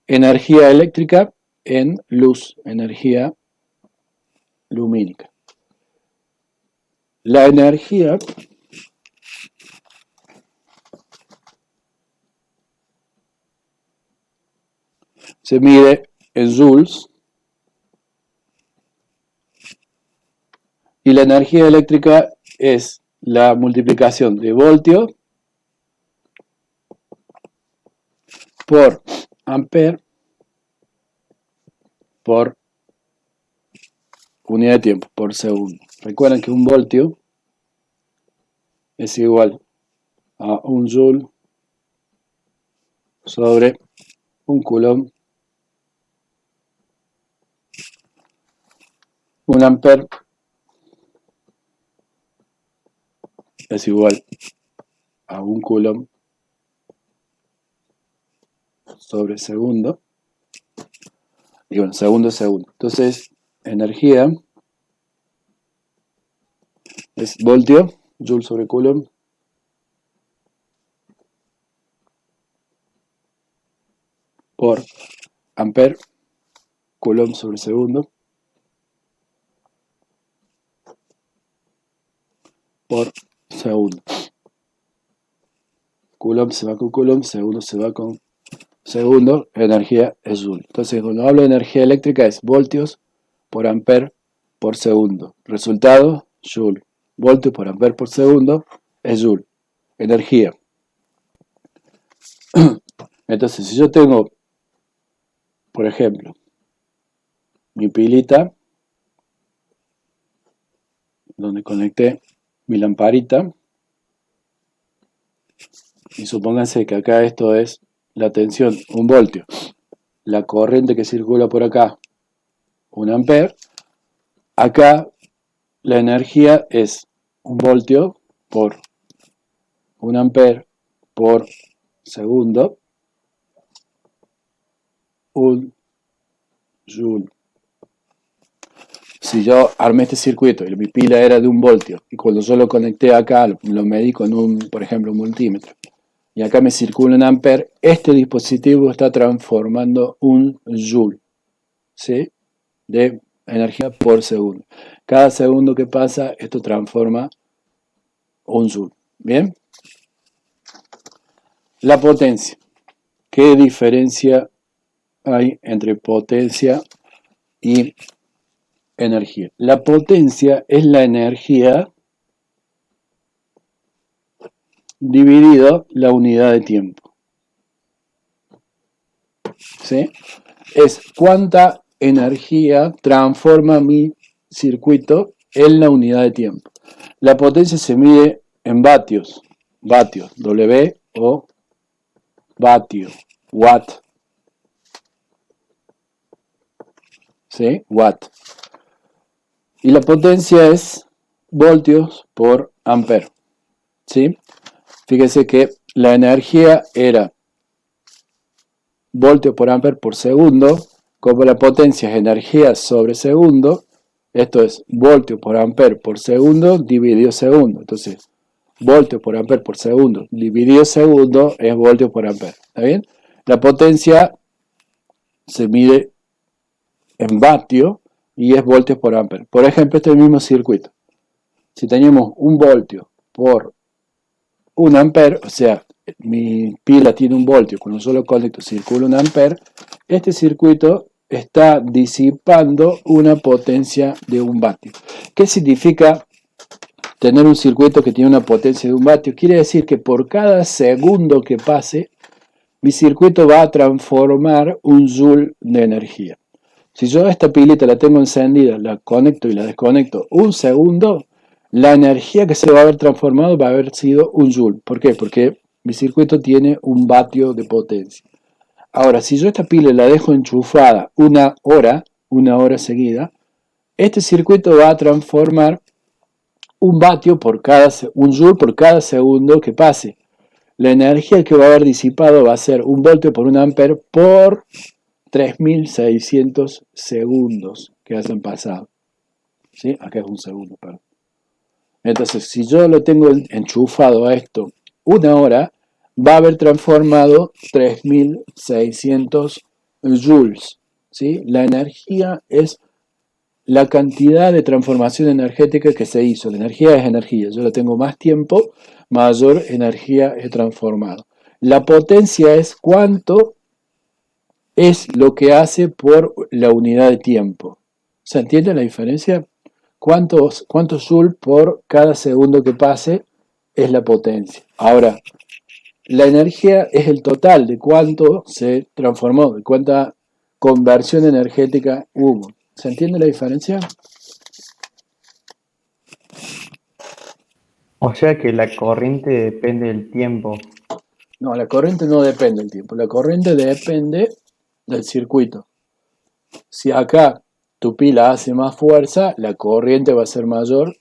energía eléctrica en luz, energía lumínica. La energía se mide en joules y la energía eléctrica es la multiplicación de voltio por ampere por unidad de tiempo, por segundo. Recuerden que un voltio es igual a un joule sobre un coulomb. Un ampere es igual a un coulomb sobre segundo. Y bueno, segundo es segundo. Entonces, energía es voltio, joule sobre coulomb, por ampere, coulomb sobre segundo, por segundo. Coulomb se va con coulomb, segundo se va con segundo, energía es joule. Entonces, cuando hablo de energía eléctrica es voltios por ampere por segundo. Resultado, joule. Voltios por ampere por segundo es joule. Energía. Entonces, si yo tengo, por ejemplo, mi pilita, donde conecté mi lamparita, y supónganse que acá esto es la tensión, 1 voltio, la corriente que circula por acá, 1 ampere, acá la energía es 1 voltio por 1 ampere por segundo, 1 joule. Si yo armé este circuito y mi pila era de 1 voltio y cuando yo lo conecté acá lo medí con por ejemplo, un multímetro y acá me circula 1 ampere, este dispositivo está transformando 1 joule, ¿sí?, de energía por segundo. Cada segundo que pasa esto transforma 1 joule. Bien, la potencia. ¿Qué diferencia hay entre potencia y energía? La potencia es la energía dividido la unidad de tiempo. ¿Sí? Es cuánta energía transforma mi circuito en la unidad de tiempo. La potencia se mide en vatios, W o vatio, watt, ¿sí? Watt. Y la potencia es voltios por ampere, ¿sí? Fíjese que la energía era voltios por ampere por segundo, como la potencia es energía sobre segundo, esto es voltios por ampere por segundo dividido segundo. Entonces, voltios por ampere por segundo dividido segundo es voltios por ampere. ¿Está bien? La potencia se mide en vatio y es voltios por ampere. Por ejemplo, este mismo circuito. Si tenemos un voltio por un ampere, o sea, mi pila tiene un voltio, con un solo conector circula un ampere, este circuito está disipando una potencia de un vatio. ¿Qué significa tener un circuito que tiene una potencia de un vatio? Quiere decir que por cada segundo que pase, mi circuito va a transformar un joule de energía. Si yo esta pilita la tengo encendida, la conecto y la desconecto un segundo, la energía que se va a haber transformado va a haber sido un joule. ¿Por qué? Porque mi circuito tiene un vatio de potencia. Ahora, si yo esta pila la dejo enchufada una hora seguida, este circuito va a transformar un vatio por un joule por cada segundo que pase. La energía que va a haber disipado va a ser un voltio por un ampere por 3600 segundos que hayan pasado. ¿Sí? Acá es un segundo, perdón. Entonces, si yo lo tengo enchufado a esto una hora, va a haber transformado 3600 joules. ¿Sí? La energía es la cantidad de transformación energética que se hizo. La energía es energía. Yo la tengo más tiempo, mayor energía he transformado. La potencia es cuánto es lo que hace por la unidad de tiempo. ¿Se entiende la diferencia? ¿Cuántos joules por cada segundo que pase es la potencia? Ahora, la energía es el total de cuánto se transformó, de cuánta conversión energética hubo. ¿Se entiende la diferencia?
O sea que la corriente depende del tiempo.
No, la corriente no depende del tiempo. La corriente depende del circuito. Si acá tu pila hace más fuerza, la corriente va a ser mayor.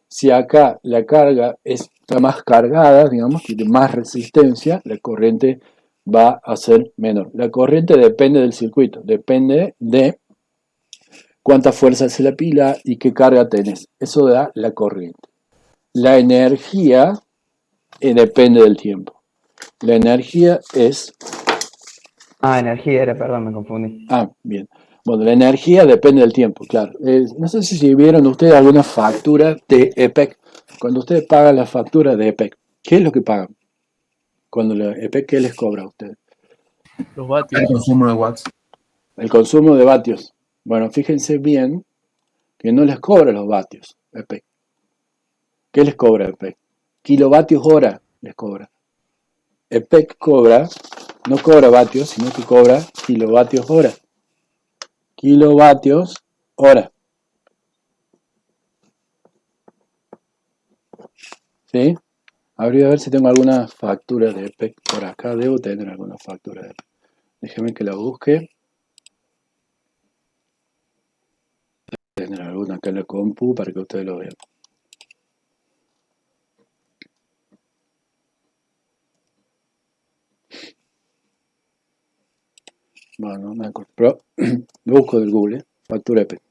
Si acá la carga está más cargada, digamos, tiene más resistencia, la corriente va a ser menor. La corriente depende del circuito, depende de cuánta fuerza hace la pila y qué carga tenés. Eso da la corriente. La energía depende del tiempo. La energía es...
Energía era, perdón, me confundí.
Bien. Bueno, la energía depende del tiempo, claro. No sé si vieron ustedes alguna factura de EPEC. Cuando ustedes pagan la factura de EPEC, ¿qué es lo que pagan? Cuando la EPEC, ¿qué les cobra a ustedes?
Los vatios.
El consumo de watts.
El consumo de vatios. Bueno, fíjense bien que no les cobra los vatios EPEC. ¿Qué les cobra EPEC? Kilovatios hora les cobra. EPEC no cobra vatios, sino que cobra kilovatios hora. Kilovatios hora. ¿Sí? Habría a ver si tengo alguna factura de EPEC por acá. Debo tener alguna factura de EPEC. Déjeme que la busque. Debo tener alguna acá en la compu para que ustedes lo vean. Bueno, no me acuerdo. Pero lo busco del Google. Factura EPEC.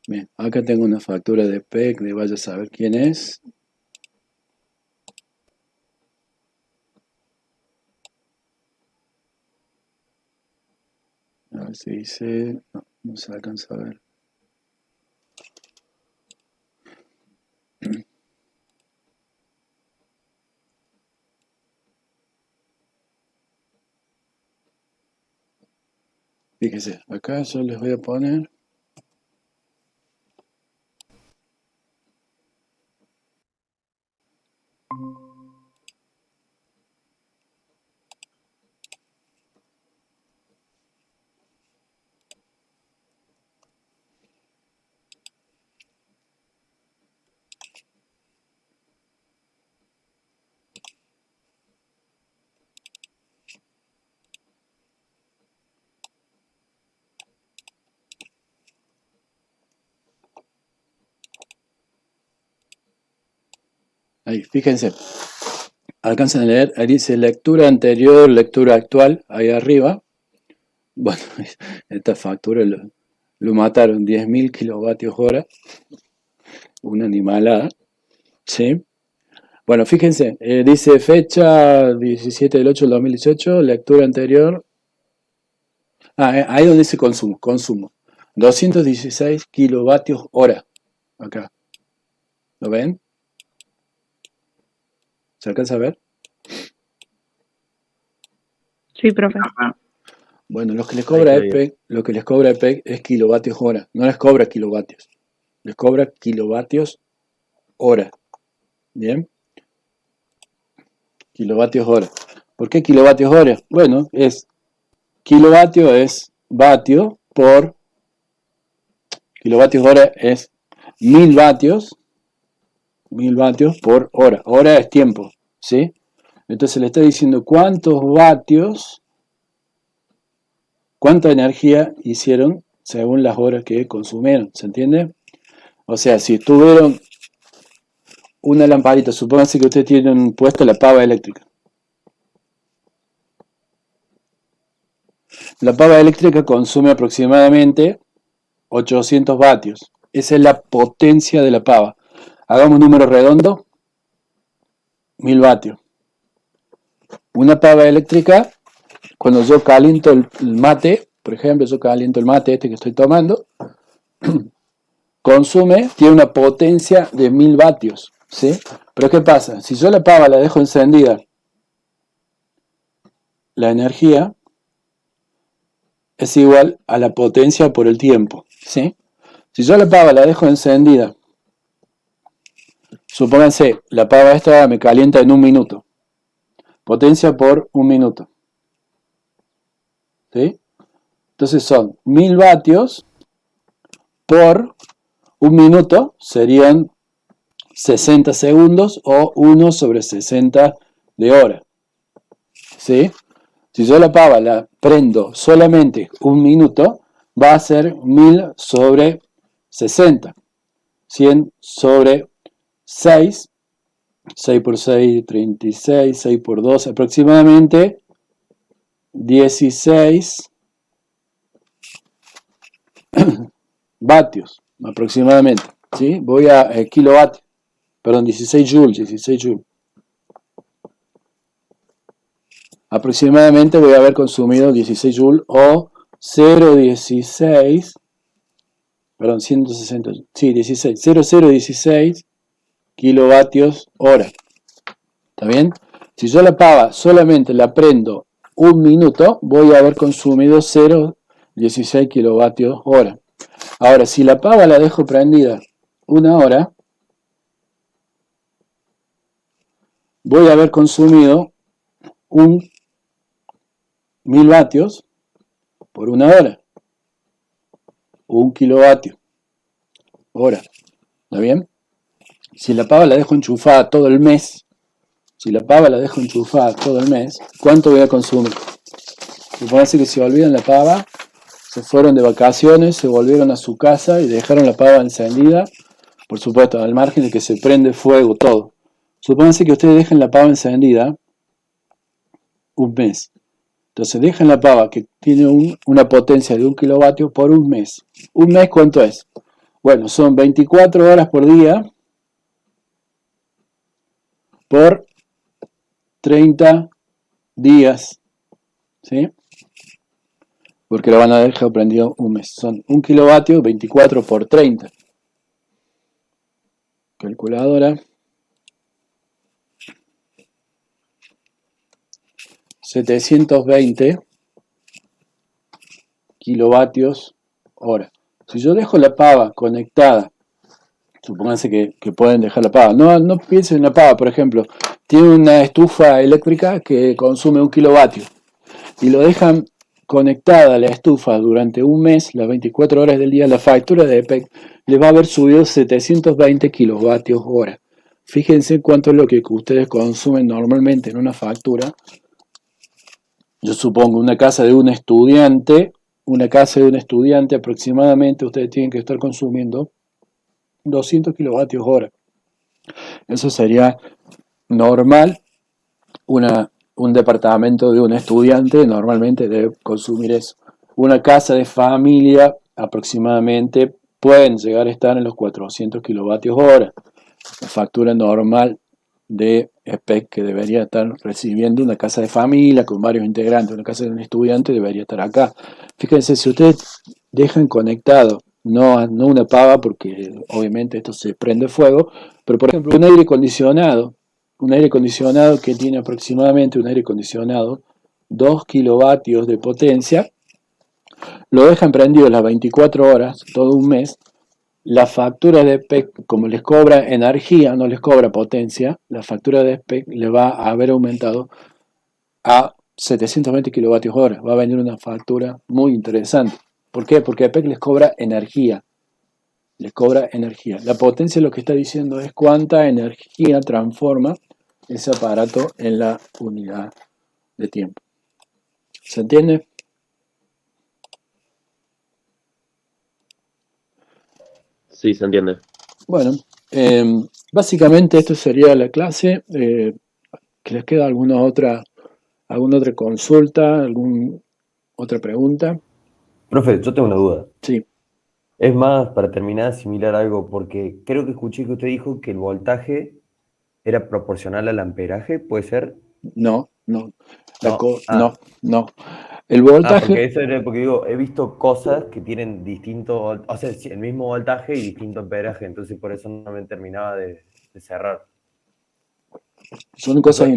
Bien, acá tengo una factura de EPEC de vaya a saber quién es. A ver si dice... No, no se alcanza a ver. Fíjese, acá yo les voy a poner... Ahí, fíjense. Alcanzan a leer, ahí dice lectura anterior, lectura actual, ahí arriba. Bueno, esta factura lo mataron, 10.000 kilovatios hora. Una animalada. ¿Sí? Bueno, fíjense, dice fecha 17 del 8 del 2018, lectura anterior. Ahí donde dice consumo. 216 kilovatios hora. Acá. ¿Lo ven? ¿Se alcanza a ver?
Sí, profe.
Bueno, lo que les cobra
Ahí está
EPEC es kilovatios hora. No les cobra kilovatios. Les cobra kilovatios hora. ¿Bien? Kilovatios hora. ¿Por qué kilovatios hora? Bueno, kilovatio es vatio por kilovatios hora es 1000 vatios por hora. Hora es tiempo, ¿sí? Entonces le está diciendo cuántos vatios, cuánta energía hicieron según las horas que consumieron, ¿se entiende? O sea, si tuvieron una lamparita, supónganse que ustedes tienen puesta la pava eléctrica. La pava eléctrica consume aproximadamente 800 vatios. Esa es la potencia de la pava. Hagamos un número redondo. 1000 vatios. Una pava eléctrica, cuando yo caliento el mate, por ejemplo, yo caliento el mate este que estoy tomando, tiene una potencia de 1000 vatios. ¿Sí? Pero ¿qué pasa? Si yo la pava la dejo encendida, la energía es igual a la potencia por el tiempo. ¿Sí? Si yo la pava la dejo encendida, supónganse, la pava esta me calienta en 1 minuto. Potencia por 1 minuto. ¿Sí? Entonces son 1000 vatios por 1 minuto, serían 60 segundos o 1 sobre 60 de hora. ¿Sí? Si yo la pava la prendo solamente 1 minuto, va a ser 1000 sobre 60. 100 sobre 6. 6 por 6, 36. 6 por 2, aproximadamente 16 vatios. Aproximadamente. ¿Sí? Voy a kilovatios. Perdón, 16 joules. Aproximadamente voy a haber consumido 16 joules o 0,16, perdón, 160, sí, 16, 0,016 kilovatios hora. ¿Está bien? Si yo la pava solamente la prendo 1 minuto, voy a haber consumido 0,16 kilovatios hora. Ahora, si la pava la dejo prendida 1 hora, voy a haber consumido 1000 vatios por 1 hora. 1 kilovatio hora. ¿Está bien? Si la pava la dejo enchufada todo el mes, ¿cuánto voy a consumir? Supóngase que se olvidan la pava, se fueron de vacaciones, se volvieron a su casa y dejaron la pava encendida, por supuesto, al margen de que se prende fuego todo. Supónganse que ustedes dejen la pava encendida 1 mes. Entonces dejan la pava que tiene una potencia de 1 kilovatio por 1 mes. ¿1 mes cuánto es? Bueno, son 24 horas por día por 30 días. ¿Sí? Porque lo van a dejar prendido 1 mes. Son 1 kilovatio, 24 por 30. Calculadora. 720 kilovatios hora. Si yo dejo la pava conectada, supónganse que pueden dejar la pava. No piensen en la pava, por ejemplo. Tiene una estufa eléctrica que consume 1 kilovatio y lo dejan conectada a la estufa durante 1 mes, las 24 horas del día, la factura de EPEC les va a haber subido 720 kilovatios hora. Fíjense cuánto es lo que ustedes consumen normalmente en una factura. Yo supongo una casa de un estudiante aproximadamente ustedes tienen que estar consumiendo 200 kilovatios hora. Eso sería normal. Un departamento de un estudiante normalmente debe consumir eso. Una casa de familia aproximadamente pueden llegar a estar en los 400 kilovatios hora. La factura normal de SPEC que debería estar recibiendo una casa de familia con varios integrantes, una casa de un estudiante debería estar acá. Fíjense, si ustedes dejan conectado, no una pava porque obviamente esto se prende fuego, pero por ejemplo un aire acondicionado que tiene aproximadamente un aire acondicionado 2 kilovatios de potencia, lo dejan prendido las 24 horas, todo un mes. La factura de SPEC, como les cobra energía, no les cobra potencia, la factura de SPEC le va a haber aumentado a 720 kilovatios hora. Va a venir una factura muy interesante. ¿Por qué? Porque SPEC les cobra energía. Les cobra energía. La potencia lo que está diciendo es cuánta energía transforma ese aparato en la unidad de tiempo. ¿Se entiende?
Sí, se entiende.
Bueno, básicamente esto sería la clase. ¿Que les queda alguna otra consulta, alguna otra pregunta?
Profe, yo tengo una duda.
Sí.
Es más, para terminar, asimilar algo, porque creo que escuché que usted dijo que el voltaje era proporcional al amperaje, ¿puede ser?
No.
No.
No. El voltaje...
porque eso era porque digo, he visto cosas que tienen distinto, o sea, el mismo voltaje y distinto amperaje, entonces por eso no me terminaba de cerrar.
Son cosas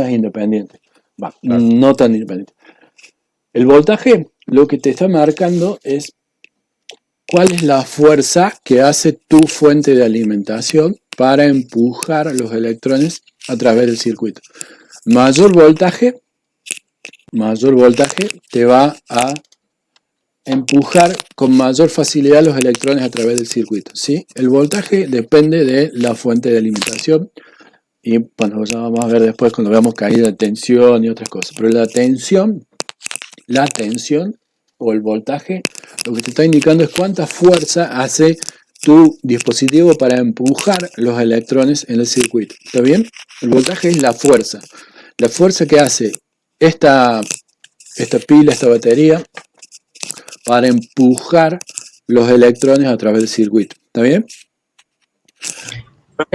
independientes.
Claro.
No tan independientes. El voltaje lo que te está marcando es cuál es la fuerza que hace tu fuente de alimentación para empujar los electrones a través del circuito. Mayor voltaje te va a empujar con mayor facilidad los electrones a través del circuito, ¿sí? El voltaje depende de la fuente de alimentación y bueno, ya vamos a ver después cuando veamos caída de tensión y otras cosas. Pero la tensión o el voltaje lo que te está indicando es cuánta fuerza hace tu dispositivo para empujar los electrones en el circuito. ¿Está bien? El voltaje es la fuerza que hace esta pila, esta batería, para empujar los electrones a través del circuito. ¿Está bien?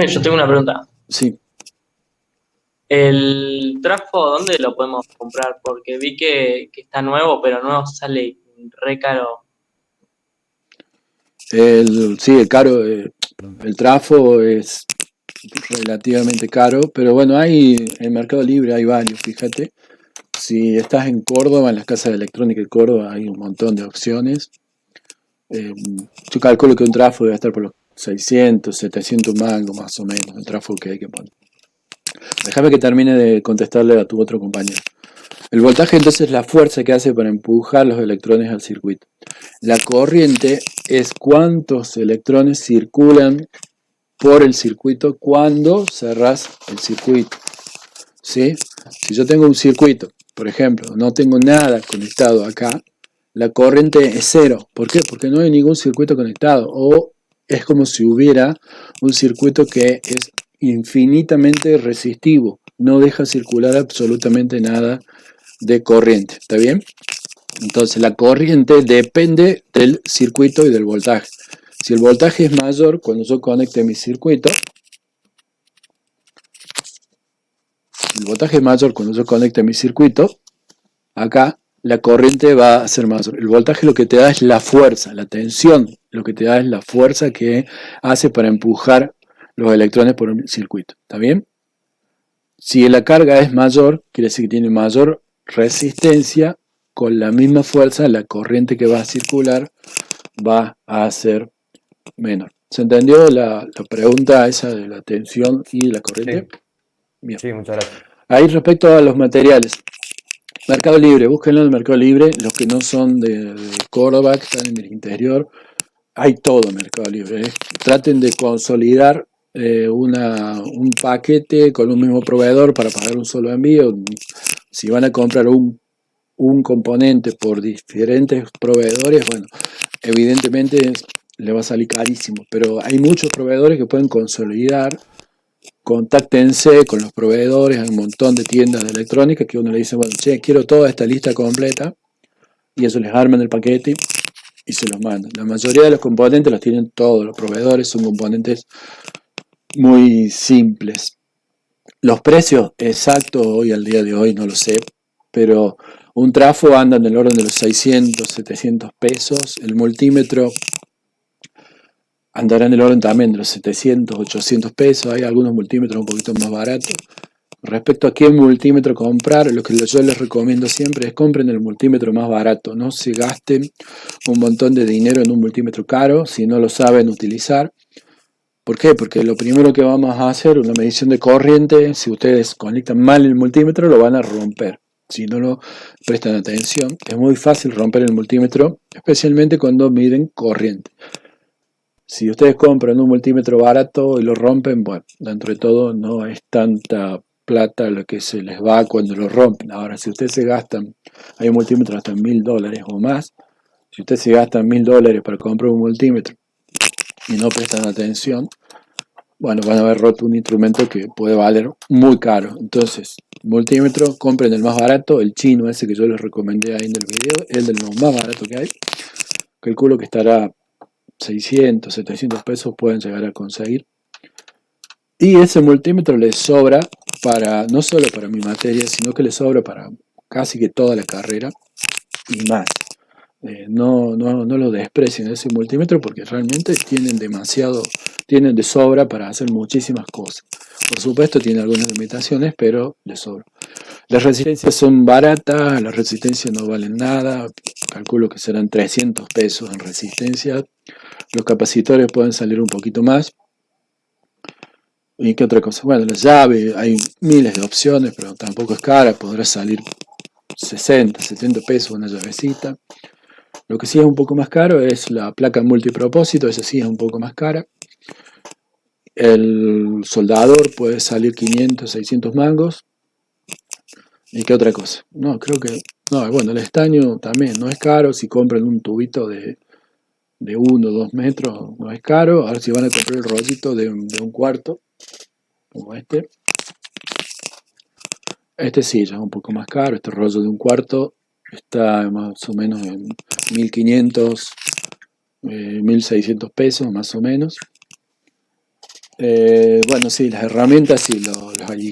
Yo tengo una pregunta.
Sí.
¿El trafo dónde lo podemos comprar? Porque vi que está nuevo, pero no sale re caro.
El trafo es relativamente caro, pero bueno, en Mercado Libre hay varios, fíjate. Si estás en Córdoba, en las casas de electrónica de Córdoba hay un montón de opciones. Yo calculo que un trafo debe estar por los 600, 700 mangos más o menos, el trafo que hay que poner. Déjame que termine de contestarle a tu otro compañero. El voltaje entonces es la fuerza que hace para empujar los electrones al circuito. La corriente es cuántos electrones circulan por el circuito cuando cerrás el circuito. ¿Sí? Si yo tengo un circuito, por ejemplo, no tengo nada conectado acá, la corriente es cero. ¿Por qué? Porque no hay ningún circuito conectado. O es como si hubiera un circuito que es infinitamente resistivo. No deja circular absolutamente nada de corriente. ¿Está bien? Entonces la corriente depende del circuito y del voltaje. Si el voltaje es mayor cuando yo conecte mi circuito, acá la corriente va a ser mayor. El voltaje lo que te da es la fuerza, la tensión, lo que te da es la fuerza que hace para empujar los electrones por el circuito. ¿Está bien? Si la carga es mayor, quiere decir que tiene mayor resistencia, con la misma fuerza la corriente que va a circular va a ser menor. ¿Se entendió la pregunta esa de la tensión y la corriente?
Sí.
Bien.
Sí, muchas gracias.
Ahí respecto a los materiales. Mercado Libre, búsquenlo en el Mercado Libre, los que no son de Córdoba, que están en el interior, hay todo en Mercado Libre. Traten de consolidar un paquete con un mismo proveedor para pagar un solo envío. Si van a comprar un componente por diferentes proveedores, bueno, evidentemente le va a salir carísimo, pero hay muchos proveedores que pueden consolidar. Contáctense con los proveedores, hay un montón de tiendas de electrónica que uno le dice, bueno, che, quiero toda esta lista completa, y eso les arman el paquete y se los mandan. La mayoría de los componentes los tienen todos los proveedores, son componentes muy simples. Los precios exactos hoy al día de hoy no lo sé, pero un trafo anda en el orden de los 600, 700 pesos, el multímetro andará en el orden también de los 700, 800 pesos, hay algunos multímetros un poquito más baratos. Respecto a qué multímetro comprar, lo que yo les recomiendo siempre es compren el multímetro más barato, no se gasten un montón de dinero en un multímetro caro si no lo saben utilizar. ¿Por qué? Porque lo primero que vamos a hacer, una medición de corriente, si ustedes conectan mal el multímetro lo van a romper. Si no lo prestan atención, es muy fácil romper el multímetro, especialmente cuando miden corriente. Si ustedes compran un multímetro barato y lo rompen, bueno, dentro de todo no es tanta plata lo que se les va cuando lo rompen. Ahora, si ustedes se gastan, hay un multímetro hasta $1000 o más, si ustedes se gastan $1000 para comprar un multímetro y no prestan atención, bueno, van a haber roto un instrumento que puede valer muy caro. Entonces, multímetro, compren el más barato, el chino ese que yo les recomendé ahí en el video, el del más barato que hay. Calculo que estará 600, 700 pesos pueden llegar a conseguir. Y ese multímetro les sobra para, no solo para mi materia, sino que les sobra para casi que toda la carrera y más. No lo desprecien ese multímetro porque realmente tienen de sobra para hacer muchísimas cosas. Por supuesto tiene algunas limitaciones, pero les sobra. Las resistencias son baratas, las resistencias no valen nada, calculo que serán 300 pesos en resistencia. Los capacitores pueden salir un poquito más. ¿Y qué otra cosa? Bueno, la llave, hay miles de opciones, pero tampoco es cara, podrá salir 60, 70 pesos una llavecita. Lo que sí es un poco más caro es la placa multipropósito, esa sí es un poco más cara. El soldador puede salir 500, 600 mangos. ¿Y qué otra cosa? No, creo que... No, bueno, el estaño también no es caro, si compran un tubito de 1 o 2 metros no es caro. Ahora si van a comprar el rollito de un cuarto, como este sí ya es un poco más caro. Este rollo de un cuarto está más o menos en 1500, 1600 pesos más o menos. Bueno, sí, las herramientas, sí,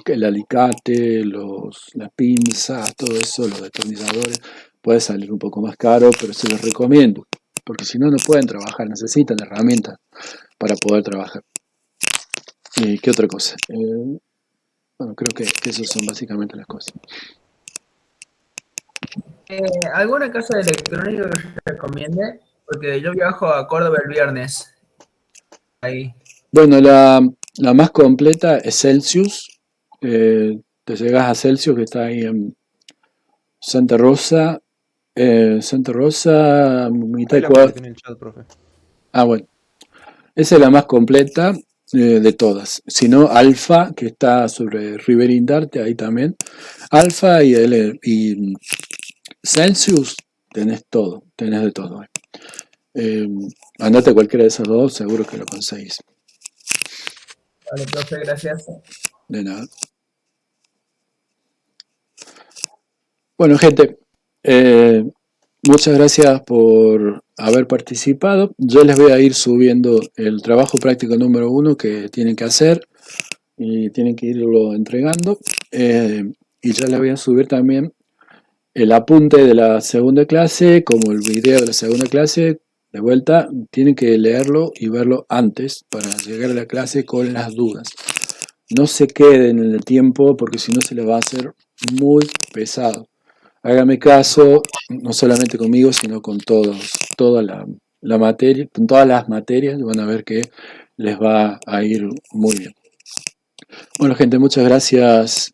el alicate, las pinzas, todo eso, los destornilladores, puede salir un poco más caro, pero se los recomiendo, porque si no, no pueden trabajar, necesitan herramientas para poder trabajar. ¿Y qué otra cosa? Bueno, creo que esas son básicamente las cosas.
¿Alguna casa de electrónica que yo recomiende? Porque yo viajo a Córdoba el viernes. Ahí.
Bueno, la más completa es Celsius. Te llegas a Celsius, que está ahí en Santa Rosa. Mitad de Ecuador.
En el chat, profe.
Ah, bueno. Esa es la más completa de todas. Si no, Alfa, que está sobre Riverindarte, ahí también. Alfa y Celsius, tenés todo, tenés de todo. Andate a cualquiera de esos dos, seguro que lo conseguís.
Vale, profe, gracias.
De nada. Bueno, gente, muchas gracias por haber participado. Yo les voy a ir subiendo el trabajo práctico número 1 que tienen que hacer y tienen que irlo entregando. Y ya les voy a subir también el apunte de la segunda clase, como el video de la segunda clase. De vuelta, tienen que leerlo y verlo antes para llegar a la clase con las dudas. No se queden en el tiempo porque si no se les va a hacer muy pesado. Hágame caso, no solamente conmigo, sino con toda la materia, con todas las materias, van a ver que les va a ir muy bien. Bueno, gente, muchas gracias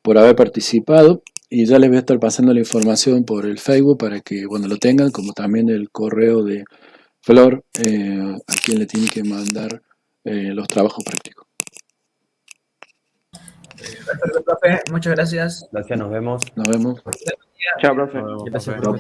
por haber participado y ya les voy a estar pasando la información por el Facebook para que, bueno, lo tengan, como también el correo de Flor, a quien le tiene que mandar los trabajos prácticos.
Perfecto, profe. Muchas gracias.
Gracias, nos vemos.
Nos vemos.
Chao, profe.
Nos vemos, profe.